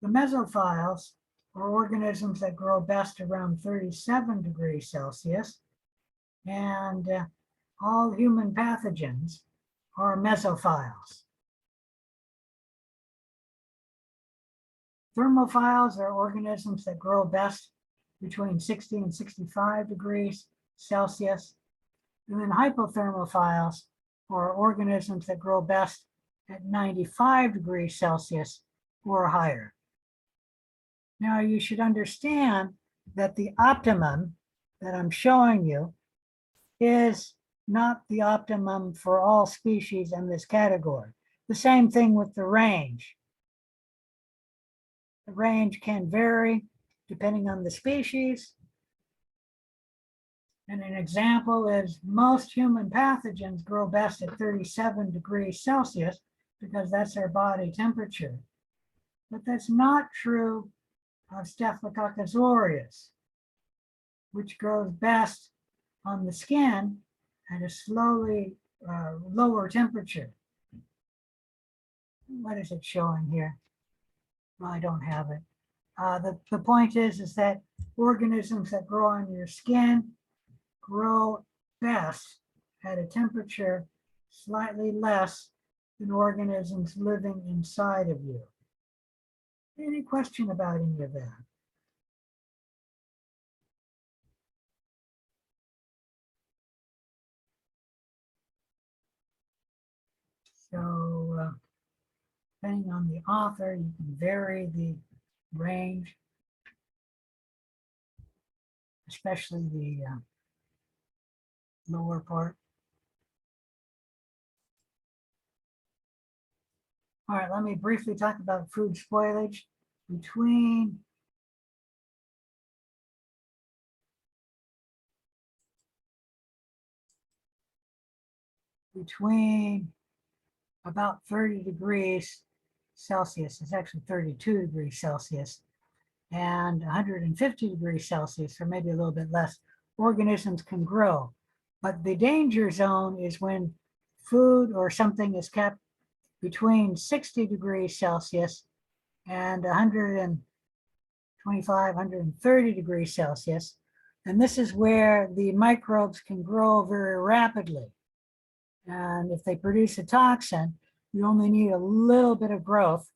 The mesophiles are organisms that grow best around 37 degrees Celsius, and all human pathogens are mesophiles. Thermophiles are organisms that grow best between 60 and 65 degrees Celsius. And then hypothermophiles are organisms that grow best at 95 degrees Celsius or higher. Now you should understand that the optimum that I'm showing you is not the optimum for all species in this category. The same thing with the range. The range can vary depending on the species. And an example is most human pathogens grow best at 37 degrees Celsius because that's their body temperature. But that's not true of Staphylococcus aureus, which grows best on the skin at a slowly lower temperature. What is it showing here? Well, I don't have it. The point is that organisms that grow on your skin grow best at a temperature slightly less than organisms living inside of you. Any question about any of that? So depending on the author, you can vary the range, especially the lower part. All right, let me briefly talk about food spoilage. Between about 30 degrees Celsius, it's actually 32 degrees Celsius, and 150 degrees Celsius, or maybe a little bit less, organisms can grow. But the danger zone is when food or something is kept between 60 degrees Celsius and 125, 130 degrees Celsius. And this is where the microbes can grow very rapidly. And if they produce a toxin, you only need a little bit of growth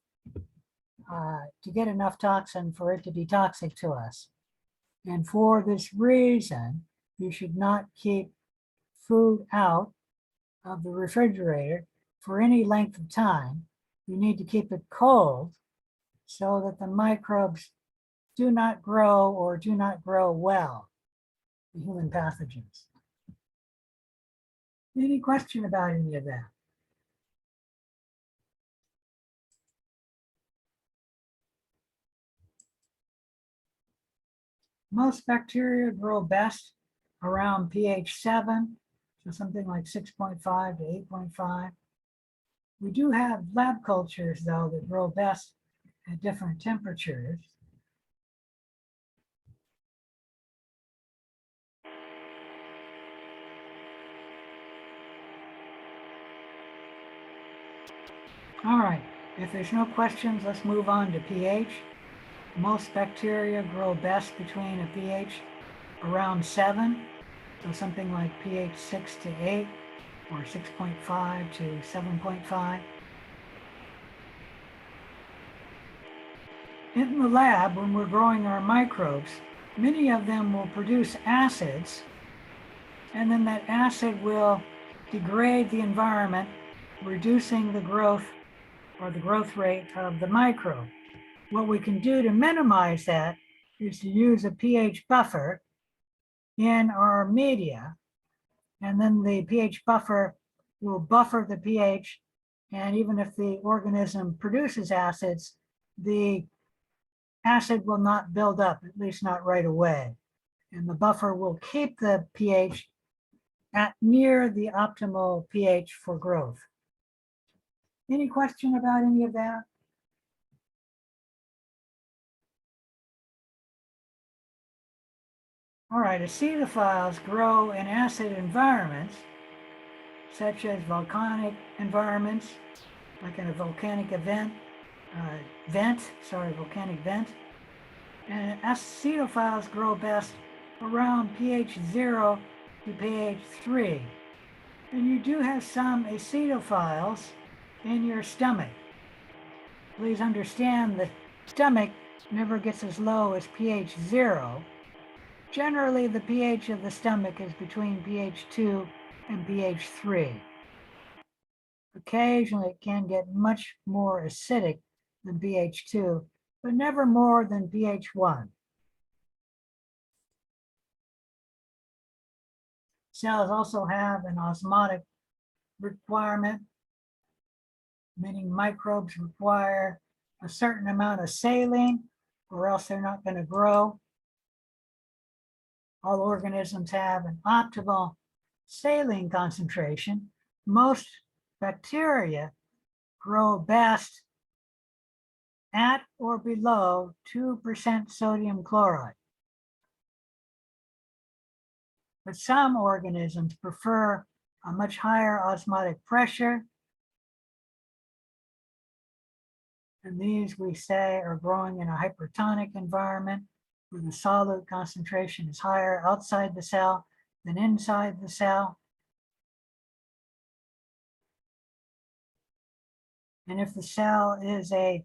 to get enough toxin for it to be toxic to us. And for this reason, you should not keep food out of the refrigerator for any length of time. You need to keep it cold so that the microbes do not grow or do not grow well, the human pathogens. Any question about any of that? Most bacteria grow best around pH 7, so something like 6.5 to 8.5. We do have lab cultures, though, that grow best at different temperatures. All right, if there's no questions, let's move on to pH. Most bacteria grow best between a pH around 7, so something like pH 6 to 8, or 6.5 to 7.5. In the lab, when we're growing our microbes, many of them will produce acids, and then that acid will degrade the environment, reducing the growth or the growth rate of the microbe. What we can do to minimize that is to use a pH buffer in our media, and then the pH buffer will buffer the pH, and even if the organism produces acids, the acid will not build up, at least not right away. And the buffer will keep the pH at near the optimal pH for growth. Any question about any of that? All right, acetophiles grow in acid environments, such as volcanic environments, like in a volcanic volcanic vent. And acetophiles grow best around pH 0 to pH 3. And you do have some acetophiles in your stomach. Please understand the stomach never gets as low as pH 0. Generally, the pH of the stomach is between pH 2 and pH 3. Occasionally, it can get much more acidic than pH 2, but never more than pH 1. Cells also have an osmotic requirement, meaning microbes require a certain amount of saline or else they're not going to grow. All organisms have an optimal saline concentration. Most bacteria grow best at or below 2% sodium chloride. But some organisms prefer a much higher osmotic pressure. And these, we say, are growing in a hypertonic environment where the solute concentration is higher outside the cell than inside the cell. And if the cell is a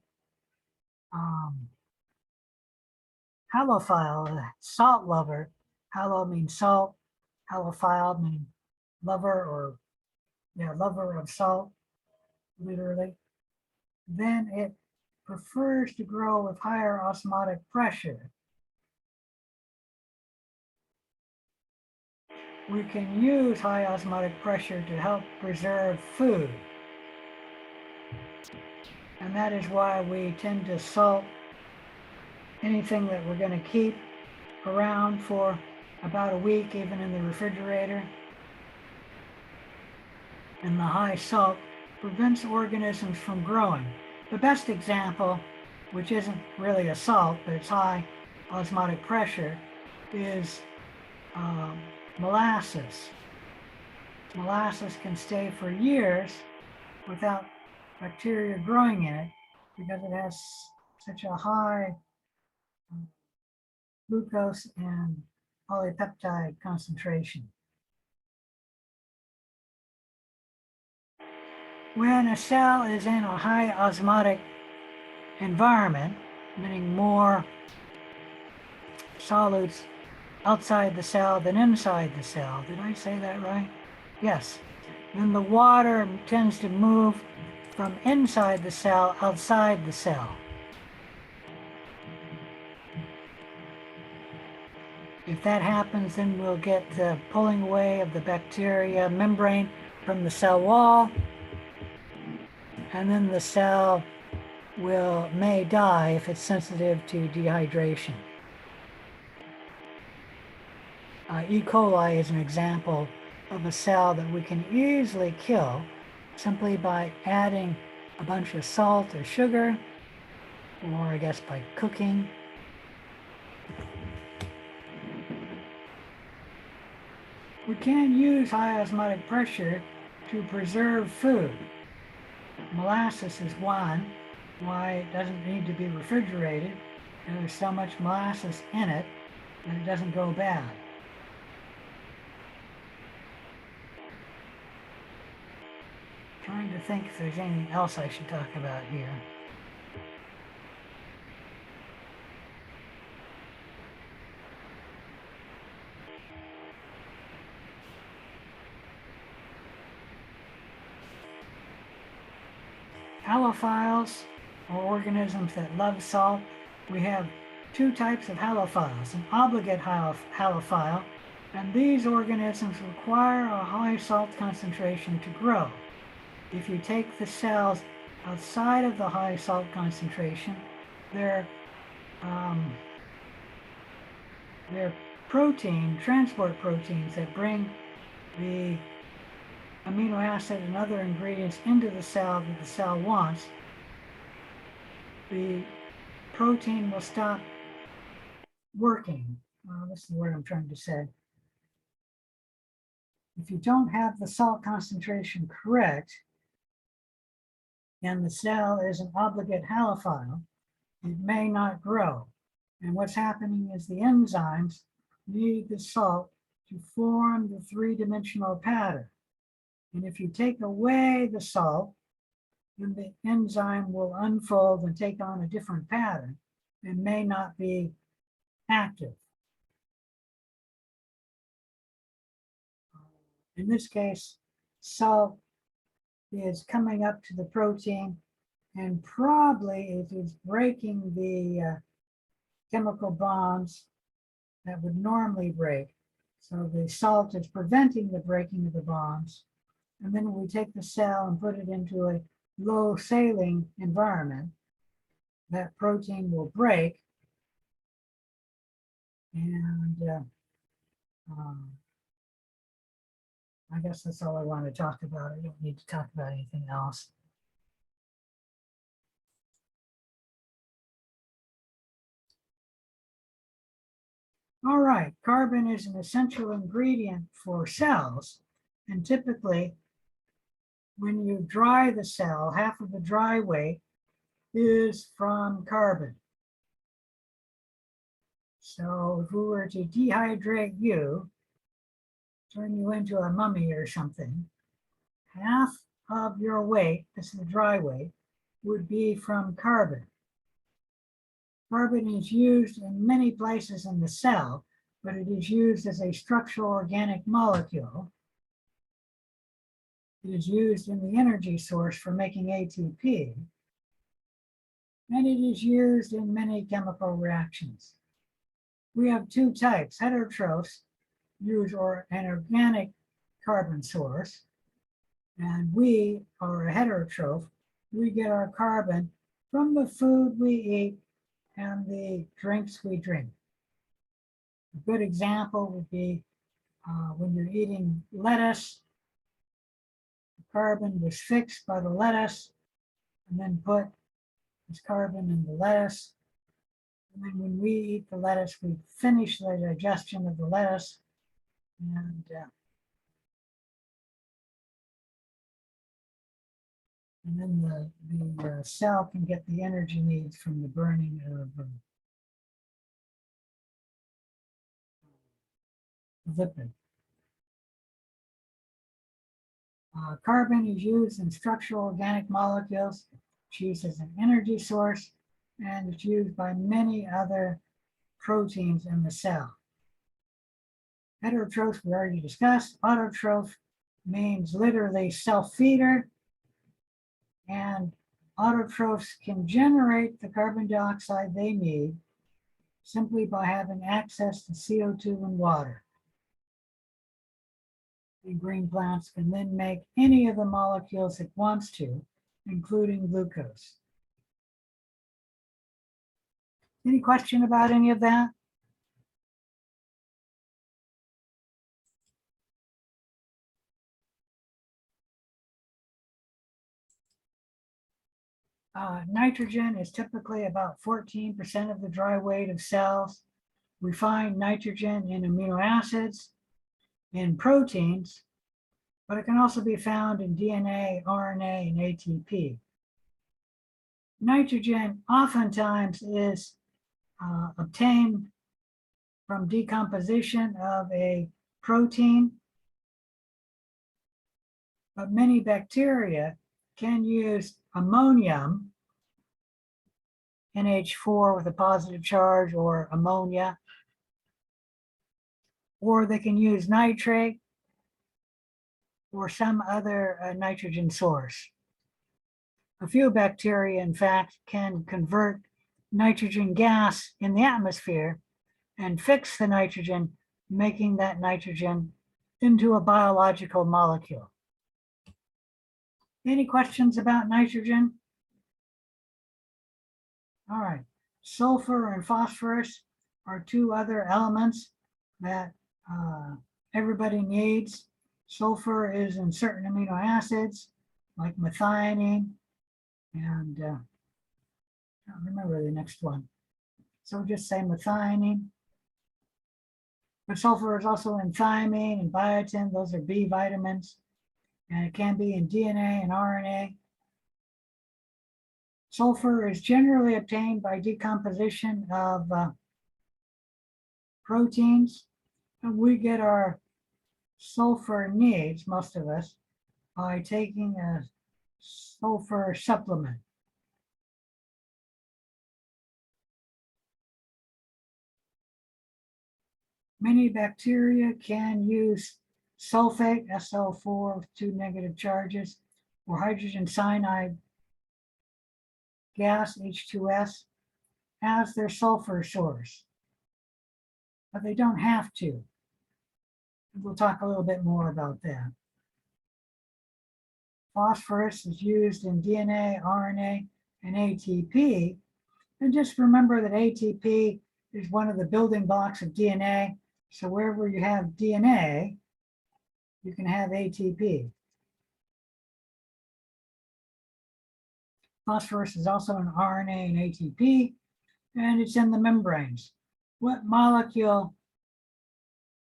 halophile, a salt lover, halo means salt, halophile means lover, or lover of salt, literally, then it prefers to grow with higher osmotic pressure. We can use high osmotic pressure to help preserve food. And that is why we tend to salt anything that we're going to keep around for about a week, even in the refrigerator. And the high salt prevents organisms from growing. The best example, which isn't really a salt, but it's high osmotic pressure, is molasses. Molasses can stay for years without bacteria growing in it because it has such a high glucose and polypeptide concentration. When a cell is in a high osmotic environment, meaning more solutes outside the cell than inside the cell, did I say that right? Yes. Then the water tends to move from inside the cell outside the cell. If that happens, then we'll get the pulling away of the bacteria membrane from the cell wall, and then the cell may die if it's sensitive to dehydration. E. coli is an example of a cell that we can easily kill simply by adding a bunch of salt or sugar, or I guess by cooking. We can use high osmotic pressure to preserve food. Molasses is one, why it doesn't need to be refrigerated. And there's so much molasses in it that it doesn't go bad. Trying to think if there's anything else I should talk about here. Halophiles are organisms that love salt. We have two types of halophiles, an obligate halophile, and these organisms require a high salt concentration to grow. If you take the cells outside of the high salt concentration, their transport proteins that bring the amino acid and other ingredients into the cell that the cell wants, the protein will stop working. This is the word I'm trying to say. If you don't have the salt concentration correct, and the cell is an obligate halophile, it may not grow. And what's happening is the enzymes need the salt to form the three-dimensional pattern. And if you take away the salt, then the enzyme will unfold and take on a different pattern and may not be active. In this case, salt is coming up to the protein, and probably it is breaking the chemical bonds that would normally break. So the salt is preventing the breaking of the bonds. And then when we take the cell and put it into a low saline environment, that protein will break. And I guess that's all I want to talk about. I don't need to talk about anything else. All right, carbon is an essential ingredient for cells. And typically, when you dry the cell, half of the dry weight is from carbon. So if we were to dehydrate you, turn you into a mummy or something, half of your weight, this is the dry weight, would be from carbon. Carbon is used in many places in the cell, but it is used as a structural organic molecule. It is used in the energy source for making ATP. And it is used in many chemical reactions. We have two types. Heterotrophs use an organic carbon source, and we are a heterotroph. We get our carbon from the food we eat and the drinks we drink. A good example would be when you're eating lettuce, the carbon was fixed by the lettuce and then put as carbon in the lettuce. And then when we eat the lettuce, we finish the digestion of the lettuce. And then the cell can get the energy needs from the burning of lipid. Carbon is used in structural organic molecules. It's used as an energy source, and it's used by many other proteins in the cell. Heterotroph, we already discussed. Autotroph means literally self-feeder, and autotrophs can generate the carbon dioxide they need simply by having access to CO2 and water. And green plants can then make any of the molecules it wants to, including glucose. Any question about any of that? Nitrogen is typically about 14% of the dry weight of cells. We find nitrogen in amino acids, in proteins, but it can also be found in DNA, RNA, and ATP. Nitrogen oftentimes is obtained from decomposition of a protein, but many bacteria can use ammonium, NH4 with a positive charge, or ammonia, or they can use nitrate or some other nitrogen source. A few bacteria, in fact, can convert nitrogen gas in the atmosphere and fix the nitrogen, making that nitrogen into a biological molecule. Any questions about nitrogen? All right, sulfur and phosphorus are two other elements that everybody needs. Sulfur is in certain amino acids like methionine, and I don't remember the next one. So just say methionine. But sulfur is also in thiamine and biotin. Those are B vitamins. And it can be in DNA and RNA. Sulfur is generally obtained by decomposition of proteins. And we get our sulfur needs, most of us, by taking a sulfur supplement. Many bacteria can use sulfate, SO4 with 2 negative charges, or hydrogen cyanide gas, H2S, as their sulfur source. But they don't have to. We'll talk a little bit more about that. Phosphorus is used in DNA, RNA, and ATP. And just remember that ATP is one of the building blocks of DNA. So wherever you have DNA, you can have ATP. Phosphorus is also in RNA and ATP, and it's in the membranes. What molecule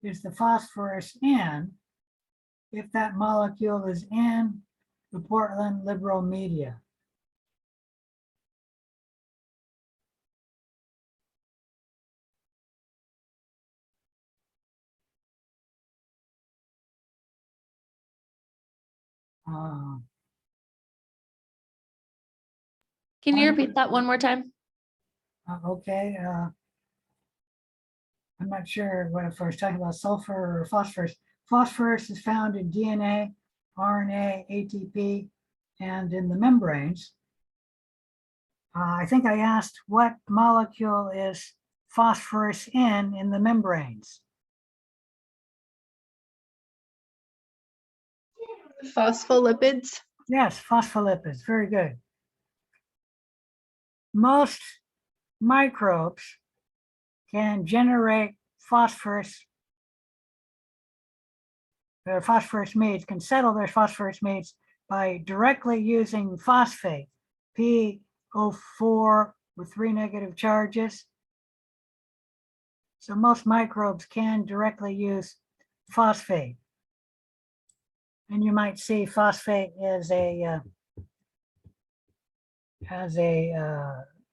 is the phosphorus in if that molecule is in the Portland liberal media? Can you repeat that one more time? Okay. I'm not sure what if I was talking about sulfur or phosphorus. Phosphorus is found in DNA, RNA, ATP, and in the membranes. I think I asked what molecule is phosphorus in the membranes? Phospholipids. Yes, phospholipids, very good. Most microbes can generate phosphorus. Their phosphorus meats can settle their phosphorus meats by directly using phosphate, PO4 with 3 negative charges. So most microbes can directly use phosphate. And you might see phosphate as a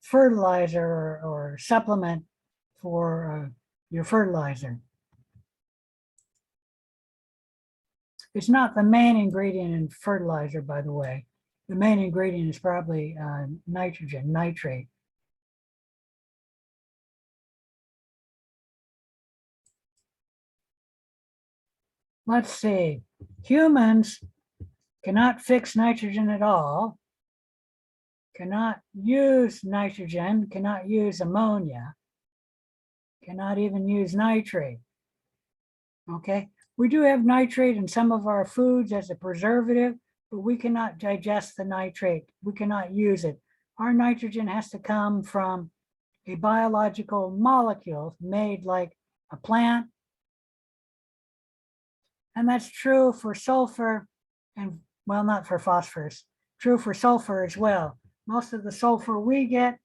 fertilizer or supplement for your fertilizer. It's not the main ingredient in fertilizer, by the way. The main ingredient is probably nitrogen, nitrate. Let's see. Humans cannot fix nitrogen at all, cannot use nitrogen, cannot use ammonia, cannot even use nitrate. Okay, we do have nitrate in some of our foods as a preservative, but we cannot digest the nitrate. We cannot use it. Our nitrogen has to come from a biological molecule made like a plant. And that's true for sulfur and, well, not for phosphorus, true for sulfur as well. Most of the sulfur we get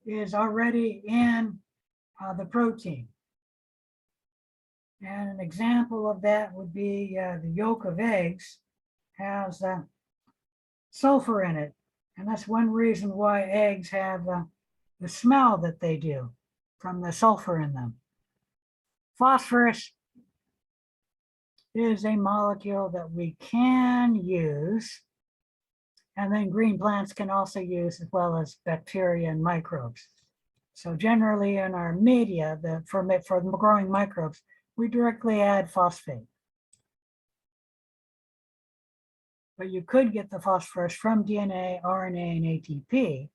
is already in the protein. And an example of that would be the yolk of eggs has sulfur in it. And that's one reason why eggs have the smell that they do from the sulfur in them. Phosphorus is a molecule that we can use, and then green plants can also use, as well as bacteria and microbes. So generally in our media, for growing microbes, we directly add phosphate. But you could get the phosphorus from DNA, RNA, and ATP,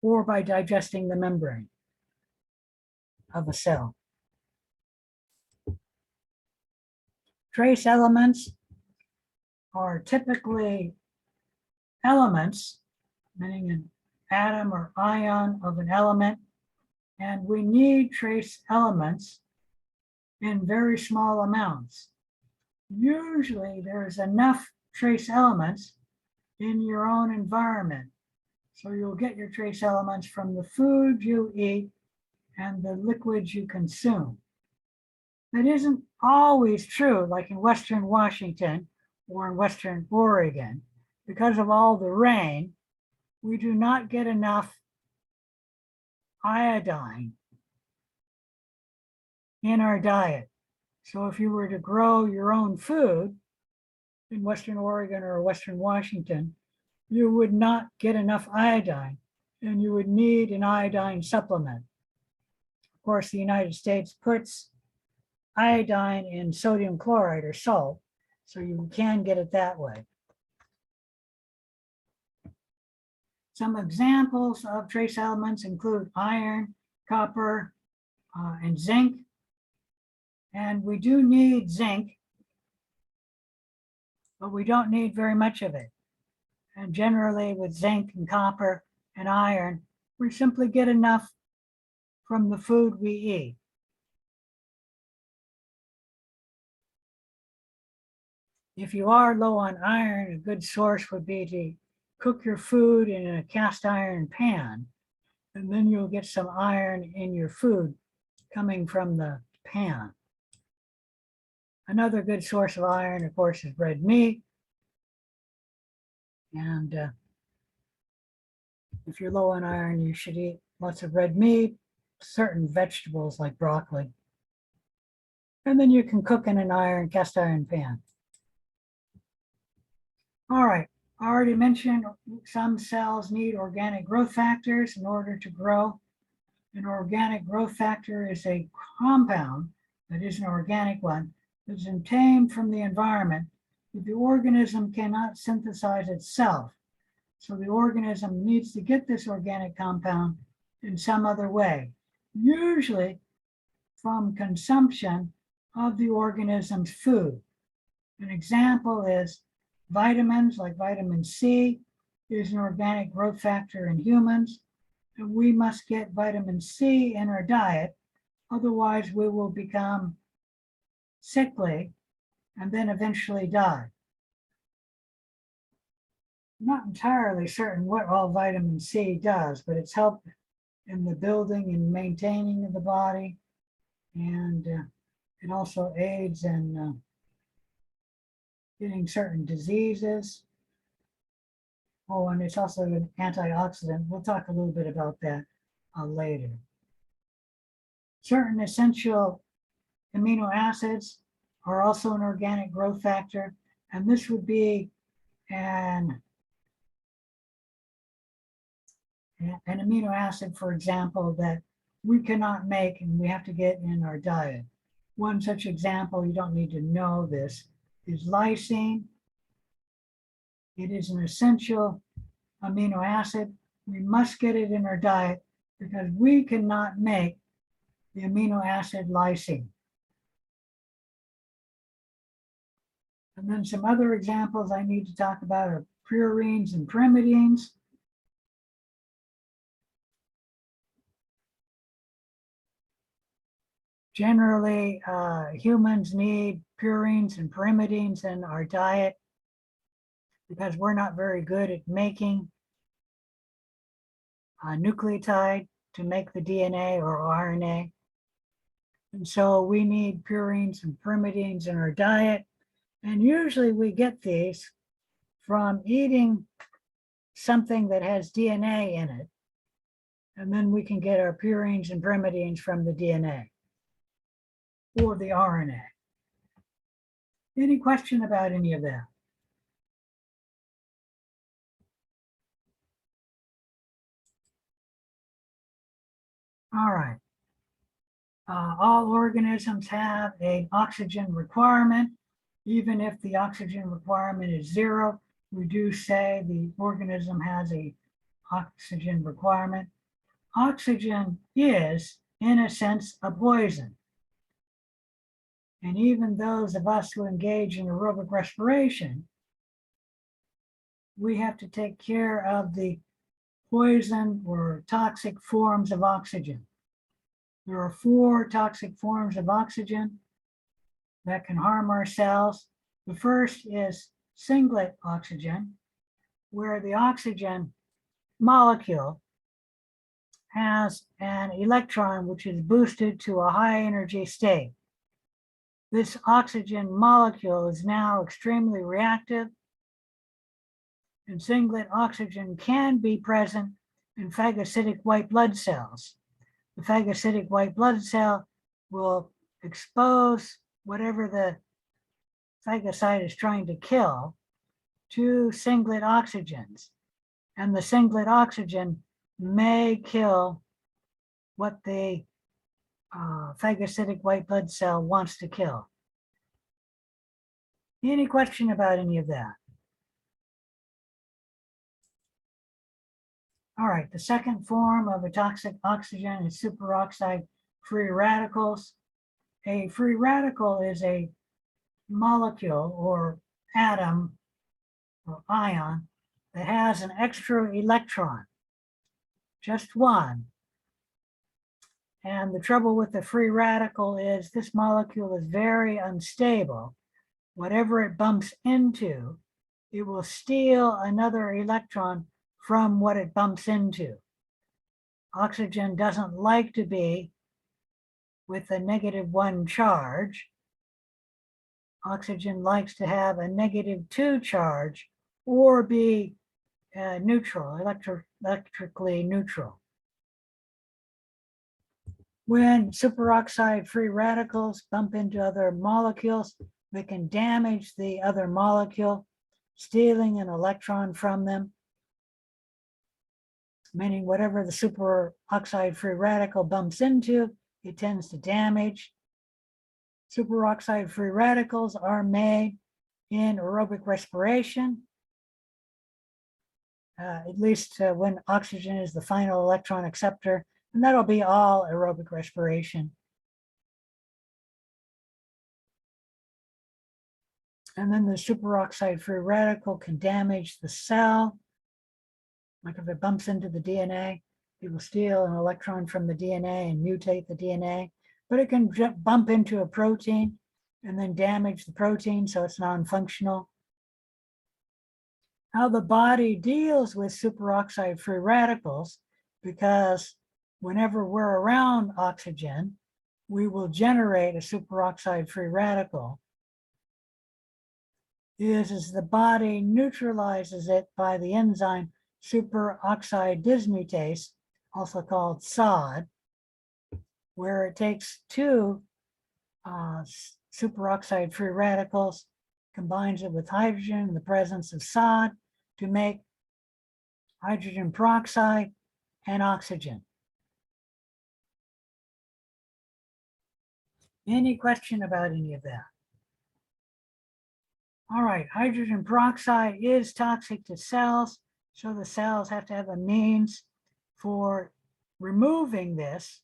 or by digesting the membrane of a cell. Trace elements are typically elements, meaning an atom or ion of an element, and we need trace elements in very small amounts. Usually there's enough trace elements in your own environment. So you'll get your trace elements from the food you eat and the liquids you consume. That isn't always true, like in Western Washington or in Western Oregon. Because of all the rain, we do not get enough iodine in our diet. So if you were to grow your own food in Western Oregon or Western Washington, you would not get enough iodine and you would need an iodine supplement. Of course, the United States puts iodine in sodium chloride or salt, so you can get it that way. Some examples of trace elements include iron, copper, and zinc. And we do need zinc, but we don't need very much of it. And generally with zinc and copper and iron, we simply get enough from the food we eat. If you are low on iron, a good source would be to cook your food in a cast iron pan, and then you'll get some iron in your food coming from the pan. Another good source of iron, of course, is red meat. And if you're low on iron, you should eat lots of red meat, certain vegetables like broccoli. And then you can cook in an cast iron pan. All right, I already mentioned some cells need organic growth factors in order to grow. An organic growth factor is a compound that is an organic one that's obtained from the environment that the organism cannot synthesize itself. So the organism needs to get this organic compound in some other way, usually from consumption of the organism's food. An example is vitamins, like vitamin C is an organic growth factor in humans. And we must get vitamin C in our diet, otherwise we will become sickly and then eventually die. I'm not entirely certain what all vitamin C does, but it's helped in the building and maintaining of the body. And it also aids in getting certain diseases. Oh, and it's also an antioxidant. We'll talk a little bit about that later. Certain essential amino acids are also an organic growth factor, and this would be an amino acid, for example, that we cannot make and we have to get in our diet. One such example, you don't need to know this, is lysine. It is an essential amino acid. We must get it in our diet because we cannot make the amino acid lysine. And then some other examples I need to talk about are purines and pyrimidines. Generally, humans need purines and pyrimidines in our diet because we're not very good at making a nucleotide to make the DNA or RNA. And so we need purines and pyrimidines in our diet. And usually we get these from eating something that has DNA in it. And then we can get our purines and pyrimidines from the DNA or the RNA. Any question about any of that? All right. All organisms have an oxygen requirement. Even if the oxygen requirement is 0, we do say the organism has an oxygen requirement. Oxygen is, in a sense, a poison. And even those of us who engage in aerobic respiration, we have to take care of the poison or toxic forms of oxygen. There are 4 toxic forms of oxygen that can harm our cells. The first is singlet oxygen, where the oxygen molecule has an electron which is boosted to a high energy state. This oxygen molecule is now extremely reactive, and singlet oxygen can be present in phagocytic white blood cells. The phagocytic white blood cell will expose whatever the phagocyte is trying to kill to singlet oxygens. And the singlet oxygen may kill what the phagocytic white blood cell wants to kill. Any question about any of that? All right, the second form of a toxic oxygen is superoxide free radicals. A free radical is a molecule or atom or ion that has an extra electron, just one. And the trouble with the free radical is this molecule is very unstable. Whatever it bumps into, it will steal another electron from what it bumps into. Oxygen doesn't like to be with a -1 charge. Oxygen likes to have a -2 charge or be neutral, electrically neutral. When superoxide free radicals bump into other molecules, they can damage the other molecule, stealing an electron from them, meaning whatever the superoxide free radical bumps into, it tends to damage. Superoxide free radicals are made in aerobic respiration, at least when oxygen is the final electron acceptor, and that'll be all aerobic respiration. And then the superoxide free radical can damage the cell. Like if it bumps into the DNA, it will steal an electron from the DNA and mutate the DNA, but it can bump into a protein and then damage the protein so it's non-functional. How the body deals with superoxide free radicals, because whenever we're around oxygen, we will generate a superoxide free radical, is the body neutralizes it by the enzyme superoxide dismutase, also called SOD, where it takes two superoxide free radicals, combines it with hydrogen in the presence of SOD to make hydrogen peroxide and oxygen. Any question about any of that? All right, hydrogen peroxide is toxic to cells, so the cells have to have a means for removing this,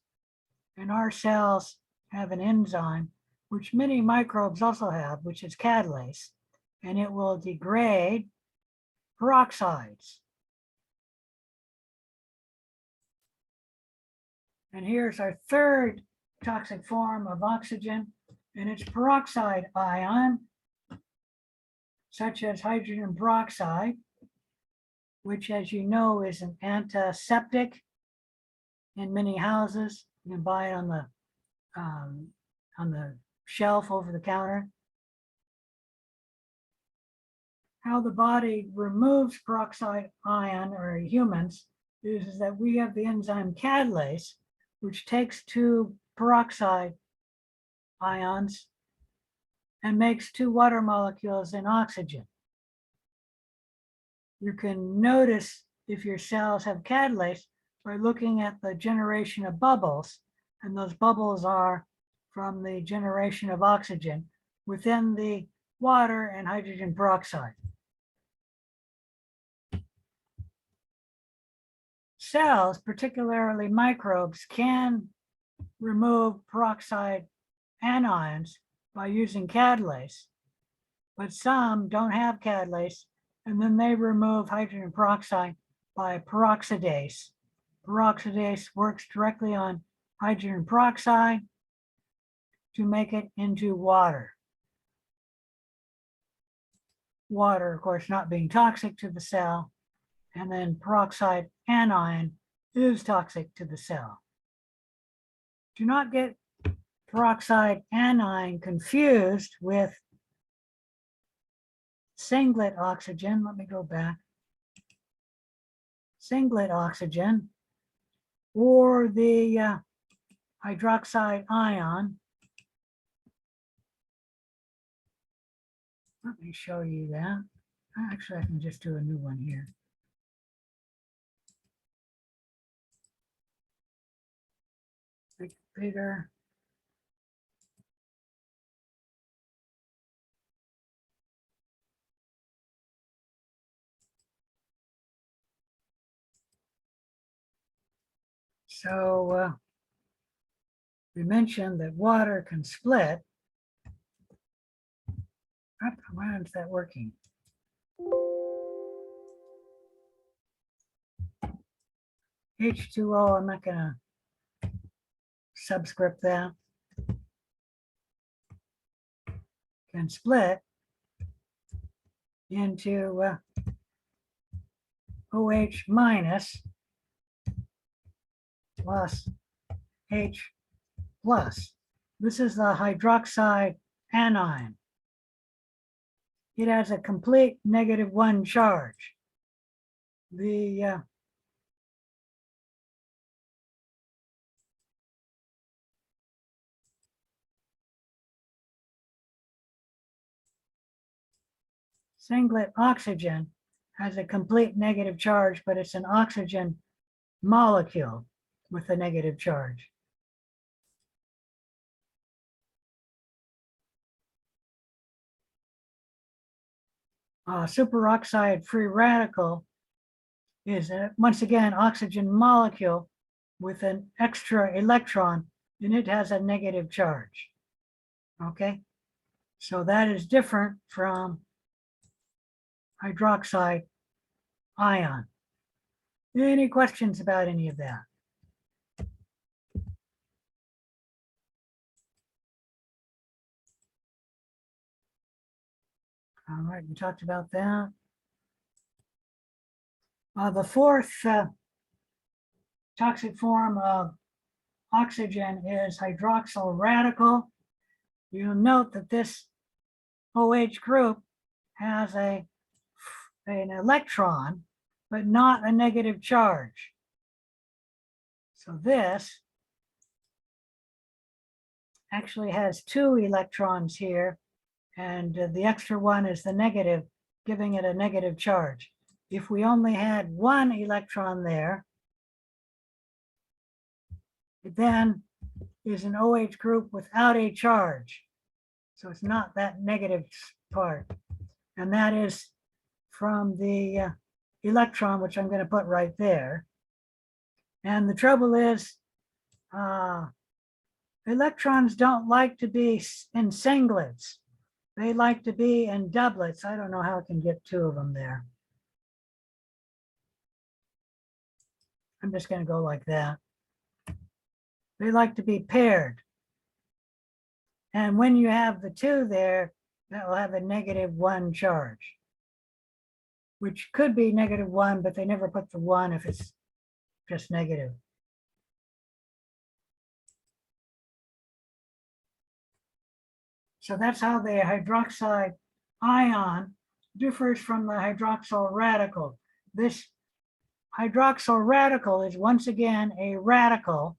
and our cells have an enzyme, which many microbes also have, which is catalase, and it will degrade peroxides. And here's our third toxic form of oxygen, and it's peroxide ion, such as hydrogen peroxide, which, as you know, is an antiseptic in many houses. You can buy it on the shelf over the counter. How the body removes peroxide ion, or humans, is that we have the enzyme catalase, which takes two peroxide ions and makes two water molecules in oxygen. You can notice if your cells have catalase by looking at the generation of bubbles, and those bubbles are from the generation of oxygen within the water and hydrogen peroxide. Cells, particularly microbes, can remove peroxide anions by using catalase, but some don't have catalase, and then they remove hydrogen peroxide by peroxidase. Peroxidase works directly on hydrogen peroxide to make it into water. Water, of course, not being toxic to the cell, and then peroxide anion is toxic to the cell. Do not get peroxide anion confused with singlet oxygen. Let me go back. Singlet oxygen, or the hydroxide ion. Let me show you that. Actually, I can just do a new one here. Make it bigger. So we mentioned that water can split. Why is that working? H2O, I'm not gonna subscript that. Can split into OH minus plus H plus. This is the hydroxide anion. It has a complete -1 charge. The singlet oxygen has a complete negative charge, but it's an oxygen molecule with a negative charge. Superoxide free radical is once again oxygen molecule with an extra electron, and it has a negative charge. Okay, so that is different from hydroxide ion. Any questions about any of that? All right, we talked about that. The fourth toxic form of oxygen is hydroxyl radical. You'll note that this OH group has an electron, but not a negative charge. So this actually has 2 electrons here, and the extra one is the negative, giving it a negative charge. If we only had 1 electron there, it then is an OH group without a charge. So it's not that negative part. And that is from the electron, which I'm going to put right there. And the trouble is, electrons don't like to be in singlets. They like to be in doublets. I don't know how I can get 2 of them there. I'm just going to go like that. They like to be paired. And when you have the 2 there, that will have a -1 charge, which could be -1, but they never put the 1 if it's just negative. So that's how the hydroxide ion differs from the hydroxyl radical. This hydroxyl radical is once again a radical,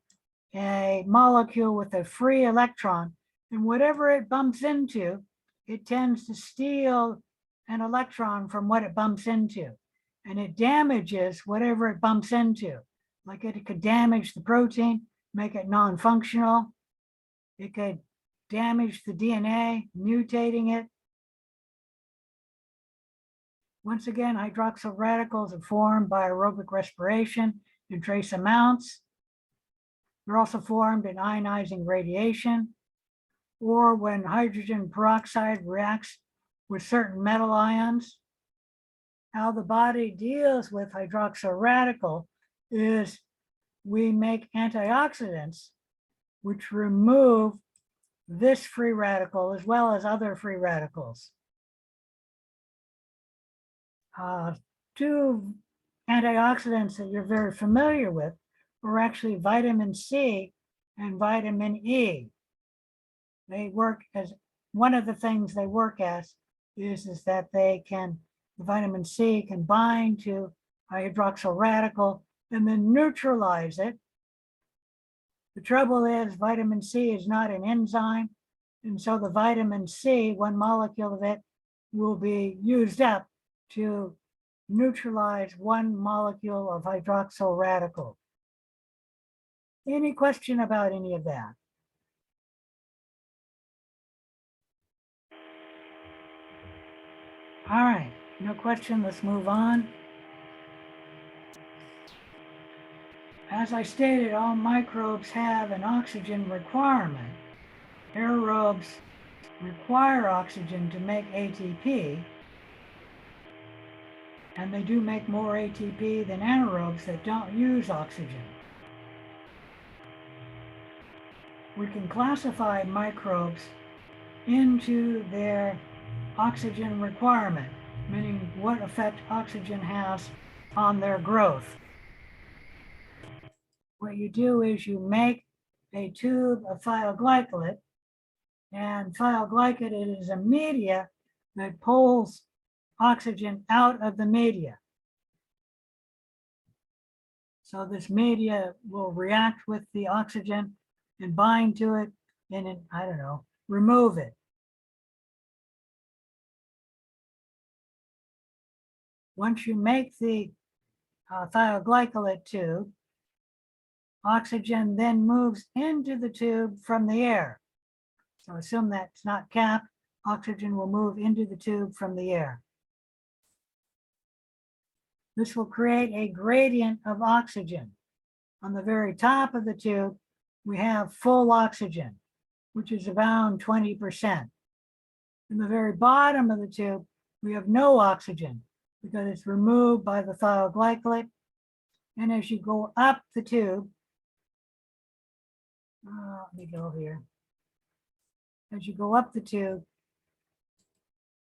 a molecule with a free electron, and whatever it bumps into, it tends to steal an electron from what it bumps into, and it damages whatever it bumps into. Like it could damage the protein, make it non-functional. It could damage the DNA, mutating it. Once again, hydroxyl radicals are formed by aerobic respiration in trace amounts. They're also formed in ionizing radiation, or when hydrogen peroxide reacts with certain metal ions. How the body deals with hydroxyl radical is we make antioxidants which remove this free radical as well as other free radicals. 2 antioxidants that you're very familiar with are actually vitamin C and vitamin E. they work as, one of the things they work as is that they can, the vitamin C can bind to a hydroxyl radical and then neutralize it. The trouble is vitamin C is not an enzyme. And so the vitamin C, one molecule of it, will be used up to neutralize one molecule of hydroxyl radical. Any question about any of that? All right, no question, let's move on. As I stated, all microbes have an oxygen requirement. Aerobes require oxygen to make ATP, and they do make more ATP than anaerobes that don't use oxygen. We can classify microbes into their oxygen requirement, meaning what effect oxygen has on their growth. What you do is you make a tube of thioglycolate, and thioglycolate is a media that pulls oxygen out of the media. So this media will react with the oxygen and bind to it and, I don't know, remove it. Once you make the thioglycolate tube, oxygen then moves into the tube from the air. So assume that's not capped, oxygen will move into the tube from the air. This will create a gradient of oxygen. On the very top of the tube, we have full oxygen, which is around 20%. In the very bottom of the tube, we have no oxygen because it's removed by the thioglycolate. And as you go up the tube, let me go here. As you go up the tube,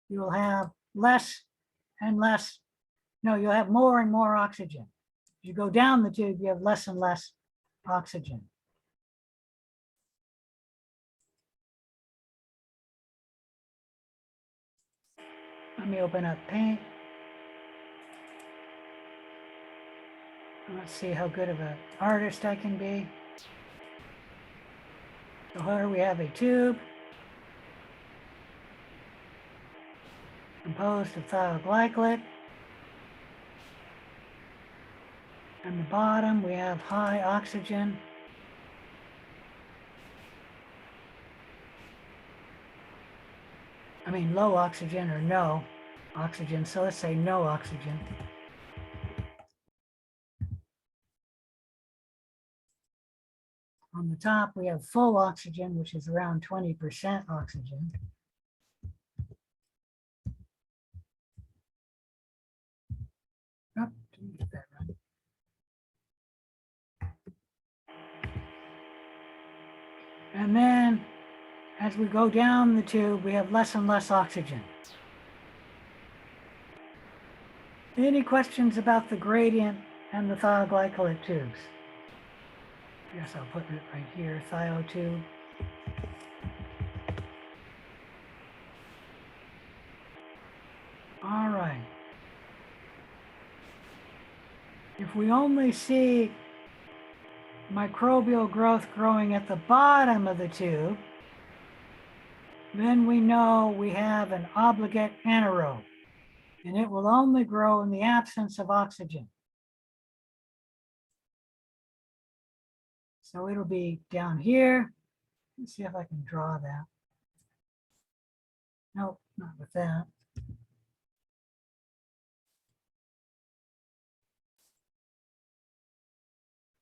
you will have less and less, no, you'll have more and more oxygen. As you go down the tube, you have less and less oxygen. Let me open up Paint. Let's see how good of an artist I can be. So here we have a tube composed of thioglycolate. On the bottom, we have high oxygen. I mean, low oxygen or no oxygen. So let's say no oxygen. On the top, we have full oxygen, which is around 20% oxygen. Oh, didn't get that right. And then as we go down the tube, we have less and less oxygen. Any questions about the gradient and the thioglycolate tubes? I guess I'll put it right here, thio tube. All right. If we only see microbial growth growing at the bottom of the tube, then we know we have an obligate anaerobe, and it will only grow in the absence of oxygen. So it'll be down here. Let's see if I can draw that. Nope, not with that.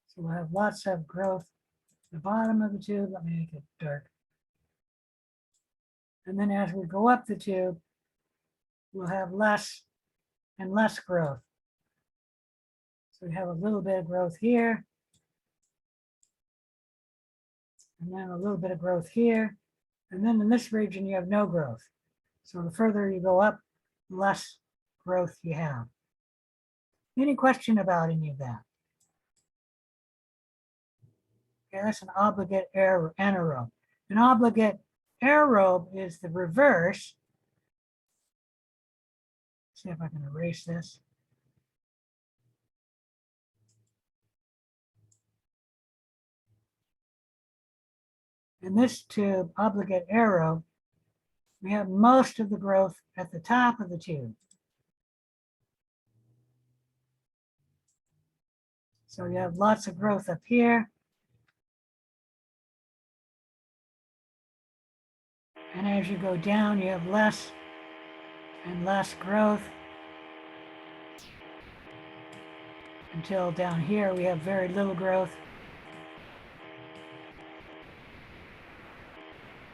So we'll have lots of growth at the bottom of the tube. Let me make it dark. And then as we go up the tube, we'll have less and less growth. So we have a little bit of growth here. And then a little bit of growth here. And then in this region, you have no growth. So the further you go up, the less growth you have. Any question about any of that? Okay, that's an obligate anaerobe. An obligate aerobe is the reverse. See if I can erase this. In this tube, obligate aerobe, we have most of the growth at the top of the tube. So you have lots of growth up here. And as you go down, you have less and less growth until down here we have very little growth.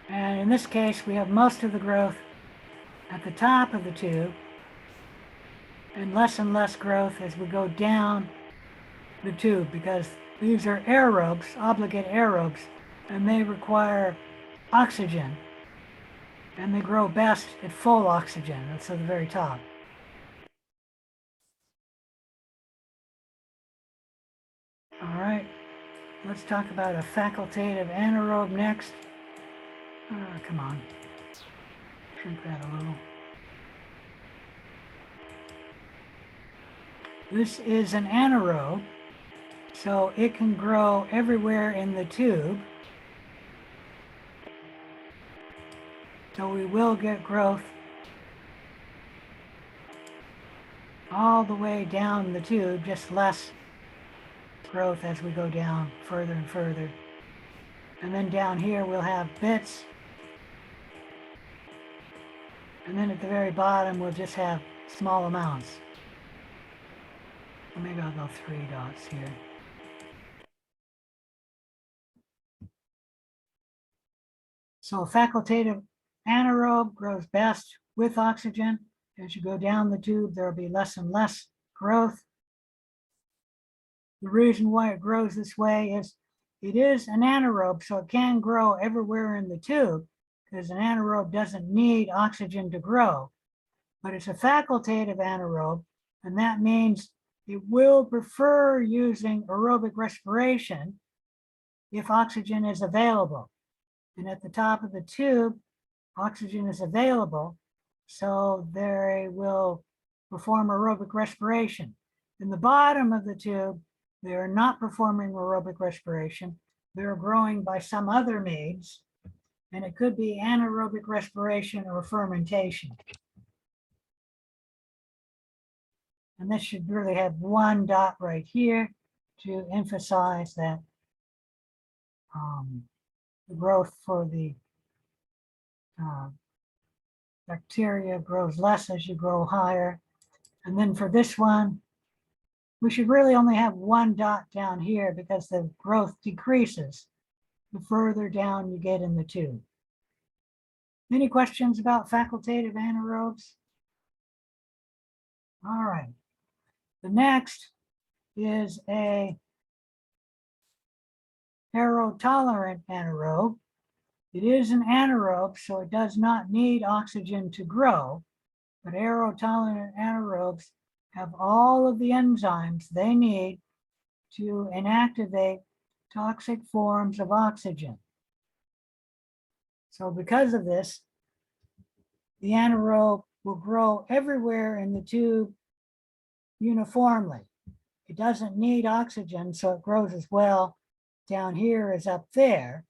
And in this case, we have most of the growth at the top of the tube and less growth as we go down the tube, because these are aerobes, obligate aerobes, and they require oxygen, and they grow best at full oxygen. That's at the very top. All right, let's talk about a facultative anaerobe next. Come on, shrink that a little. This is an anaerobe, so it can grow everywhere in the tube. So we will get growth all the way down the tube, just less growth as we go down further and further. And then down here we'll have bits. And then at the very bottom we'll just have small amounts. Or maybe I'll go 3 dots here. So facultative anaerobe grows best with oxygen. As you go down the tube, there will be less and less growth. The reason why it grows this way is it is an anaerobe, so it can grow everywhere in the tube, because an anaerobe doesn't need oxygen to grow. But it's a facultative anaerobe, and that means it will prefer using aerobic respiration if oxygen is available. And at the top of the tube, oxygen is available, so they will perform aerobic respiration. In the bottom of the tube, they are not performing aerobic respiration. They're growing by some other means, and it could be anaerobic respiration or fermentation. And this should really have 1 dot right here to emphasize that the growth for the bacteria grows less as you grow higher. And then for this one, we should really only have 1 dot down here because the growth decreases the further down you get in the tube. Any questions about facultative anaerobes? All right. The next is a aerotolerant anaerobe. It is an anaerobe, so it does not need oxygen to grow, but aerotolerant anaerobes have all of the enzymes they need to inactivate toxic forms of oxygen. So because of this, the anaerobe will grow everywhere in the tube uniformly. It doesn't need oxygen, so it grows as well down here as up there.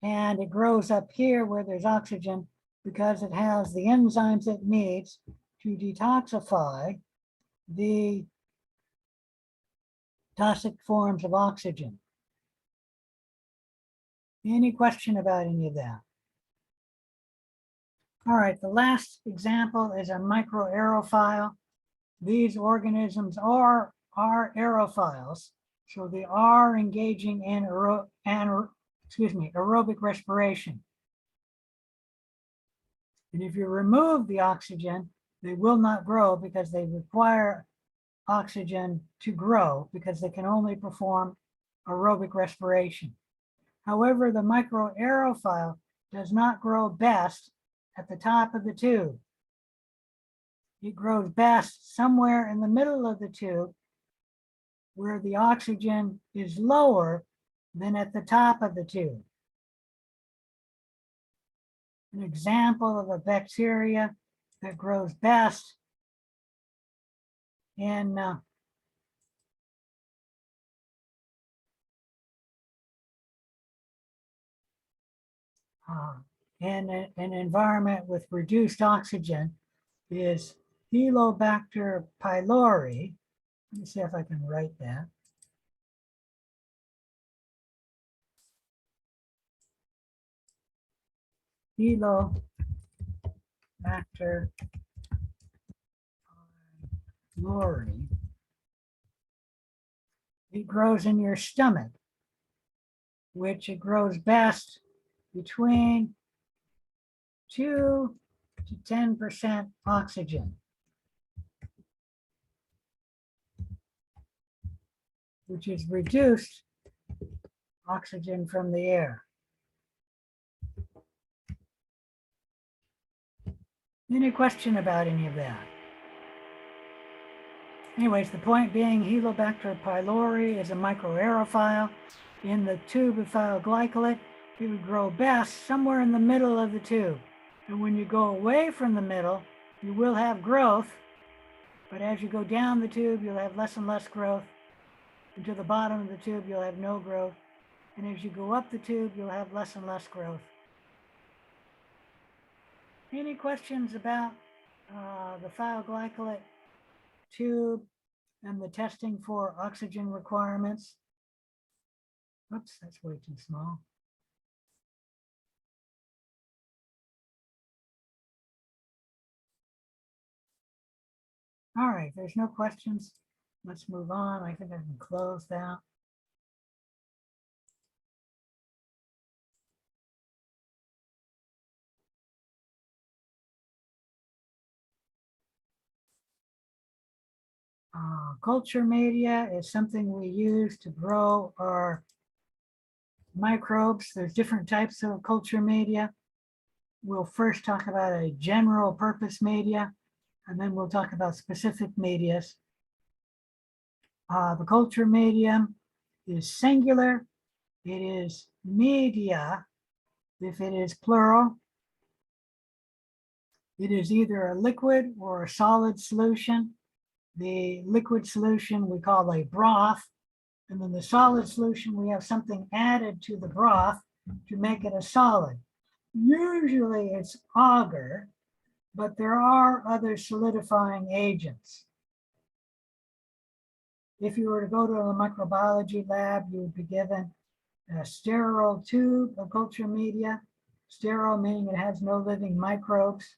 And it grows up here where there's oxygen because it has the enzymes it needs to detoxify the toxic forms of oxygen. Any question about any of that? All right, the last example is a microaerophile. These organisms are aerophiles, so they are engaging in aerobic respiration. And if you remove the oxygen, they will not grow because they require oxygen to grow because they can only perform aerobic respiration. However, the microaerophile does not grow best at the top of the tube. It grows best somewhere in the middle of the tube where the oxygen is lower than at the top of the tube. an example of a bacteria that grows best in an environment with reduced oxygen is Helicobacter pylori. Let me see if I can write that. Helicobacter pylori. It grows in your stomach, which it grows best between 2 to 10% oxygen, which is reduced oxygen from the air. Any question about any of that? Anyways, the point being, Helicobacter pylori is a microaerophile in the tube of thioglycolate. It would grow best somewhere in the middle of the tube. And when you go away from the middle, you will have growth, but as you go down the tube, you'll have less and less growth. And to the bottom of the tube, you'll have no growth. And as you go up the tube, you'll have less and less growth. Any questions about the thioglycolate tube and the testing for oxygen requirements? Oops, that's way too small. All right, there's no questions. Let's move on. I think I can close that. Culture media is something we use to grow our microbes. There's different types of culture media. We'll first talk about a general purpose media, and then we'll talk about specific medias. The culture medium is singular. It is media if it is plural. It is either a liquid or a solid solution. The liquid solution we call a broth, and then the solid solution, we have something added to the broth to make it a solid. Usually it's agar, but there are other solidifying agents. If you were to go to a microbiology lab, you would be given a sterile tube of culture media. Sterile meaning it has no living microbes.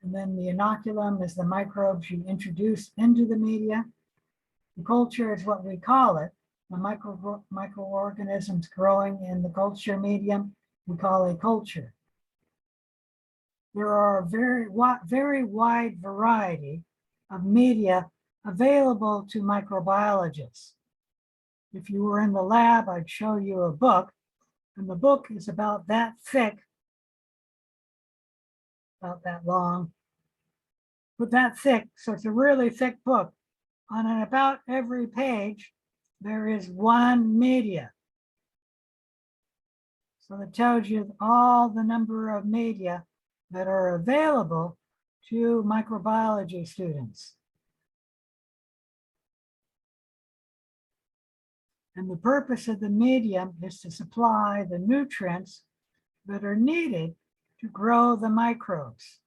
And then the inoculum is the microbes you introduce into the media. The culture is what we call it. The microorganisms growing in the culture medium, we call a culture. There are a very wide variety of media available to microbiologists. If you were in the lab, I'd show you a book, and the book is about that thick, about that long, but that thick, so it's a really thick book. On about every page, there is one media. So it tells you all the number of media that are available to microbiology students. And the purpose of the medium is to supply the nutrients that are needed to grow the microbes.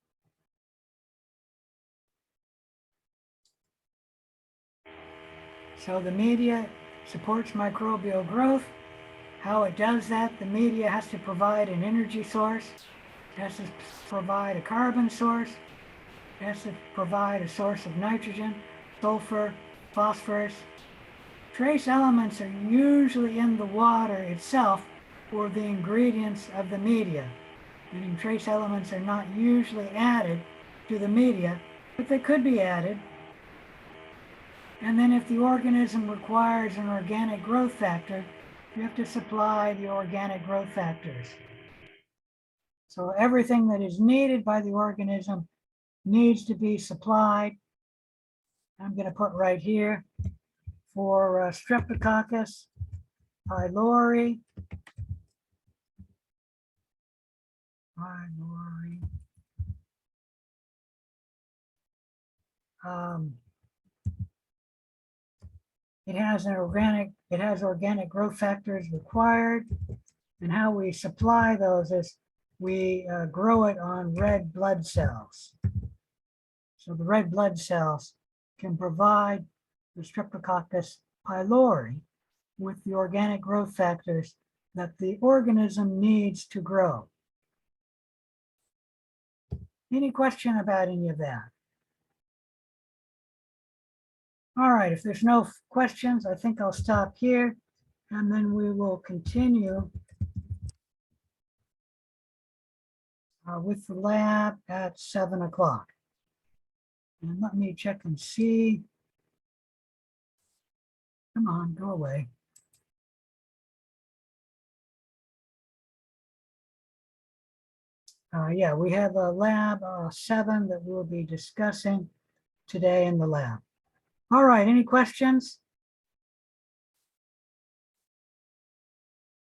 So the media supports microbial growth. How it does that, the media has to provide an energy source, it has to provide a carbon source, it has to provide a source of nitrogen, sulfur, phosphorus. Trace elements are usually in the water itself or the ingredients of the media. Meaning trace elements are not usually added to the media, but they could be added. And then if the organism requires an organic growth factor, you have to supply the organic growth factors. So everything that is needed by the organism needs to be supplied. I'm going to put right here for Streptococcus pylori. pylori. Um, It has organic growth factors required. And how we supply those is we grow it on red blood cells. So the red blood cells can provide the Streptococcus pylori with the organic growth factors that the organism needs to grow. Any question about any of that? All right, if there's no questions, I think I'll stop here and then we will continue with the lab at 7 o'clock. And let me check and see. Come on, go away. Yeah, we have a lab 7 that we'll be discussing today in the lab. All right, any questions?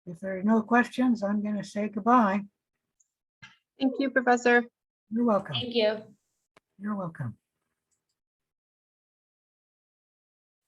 If there are no questions, I'm going to say goodbye. Thank you, Professor. You're welcome. Thank you. You're welcome.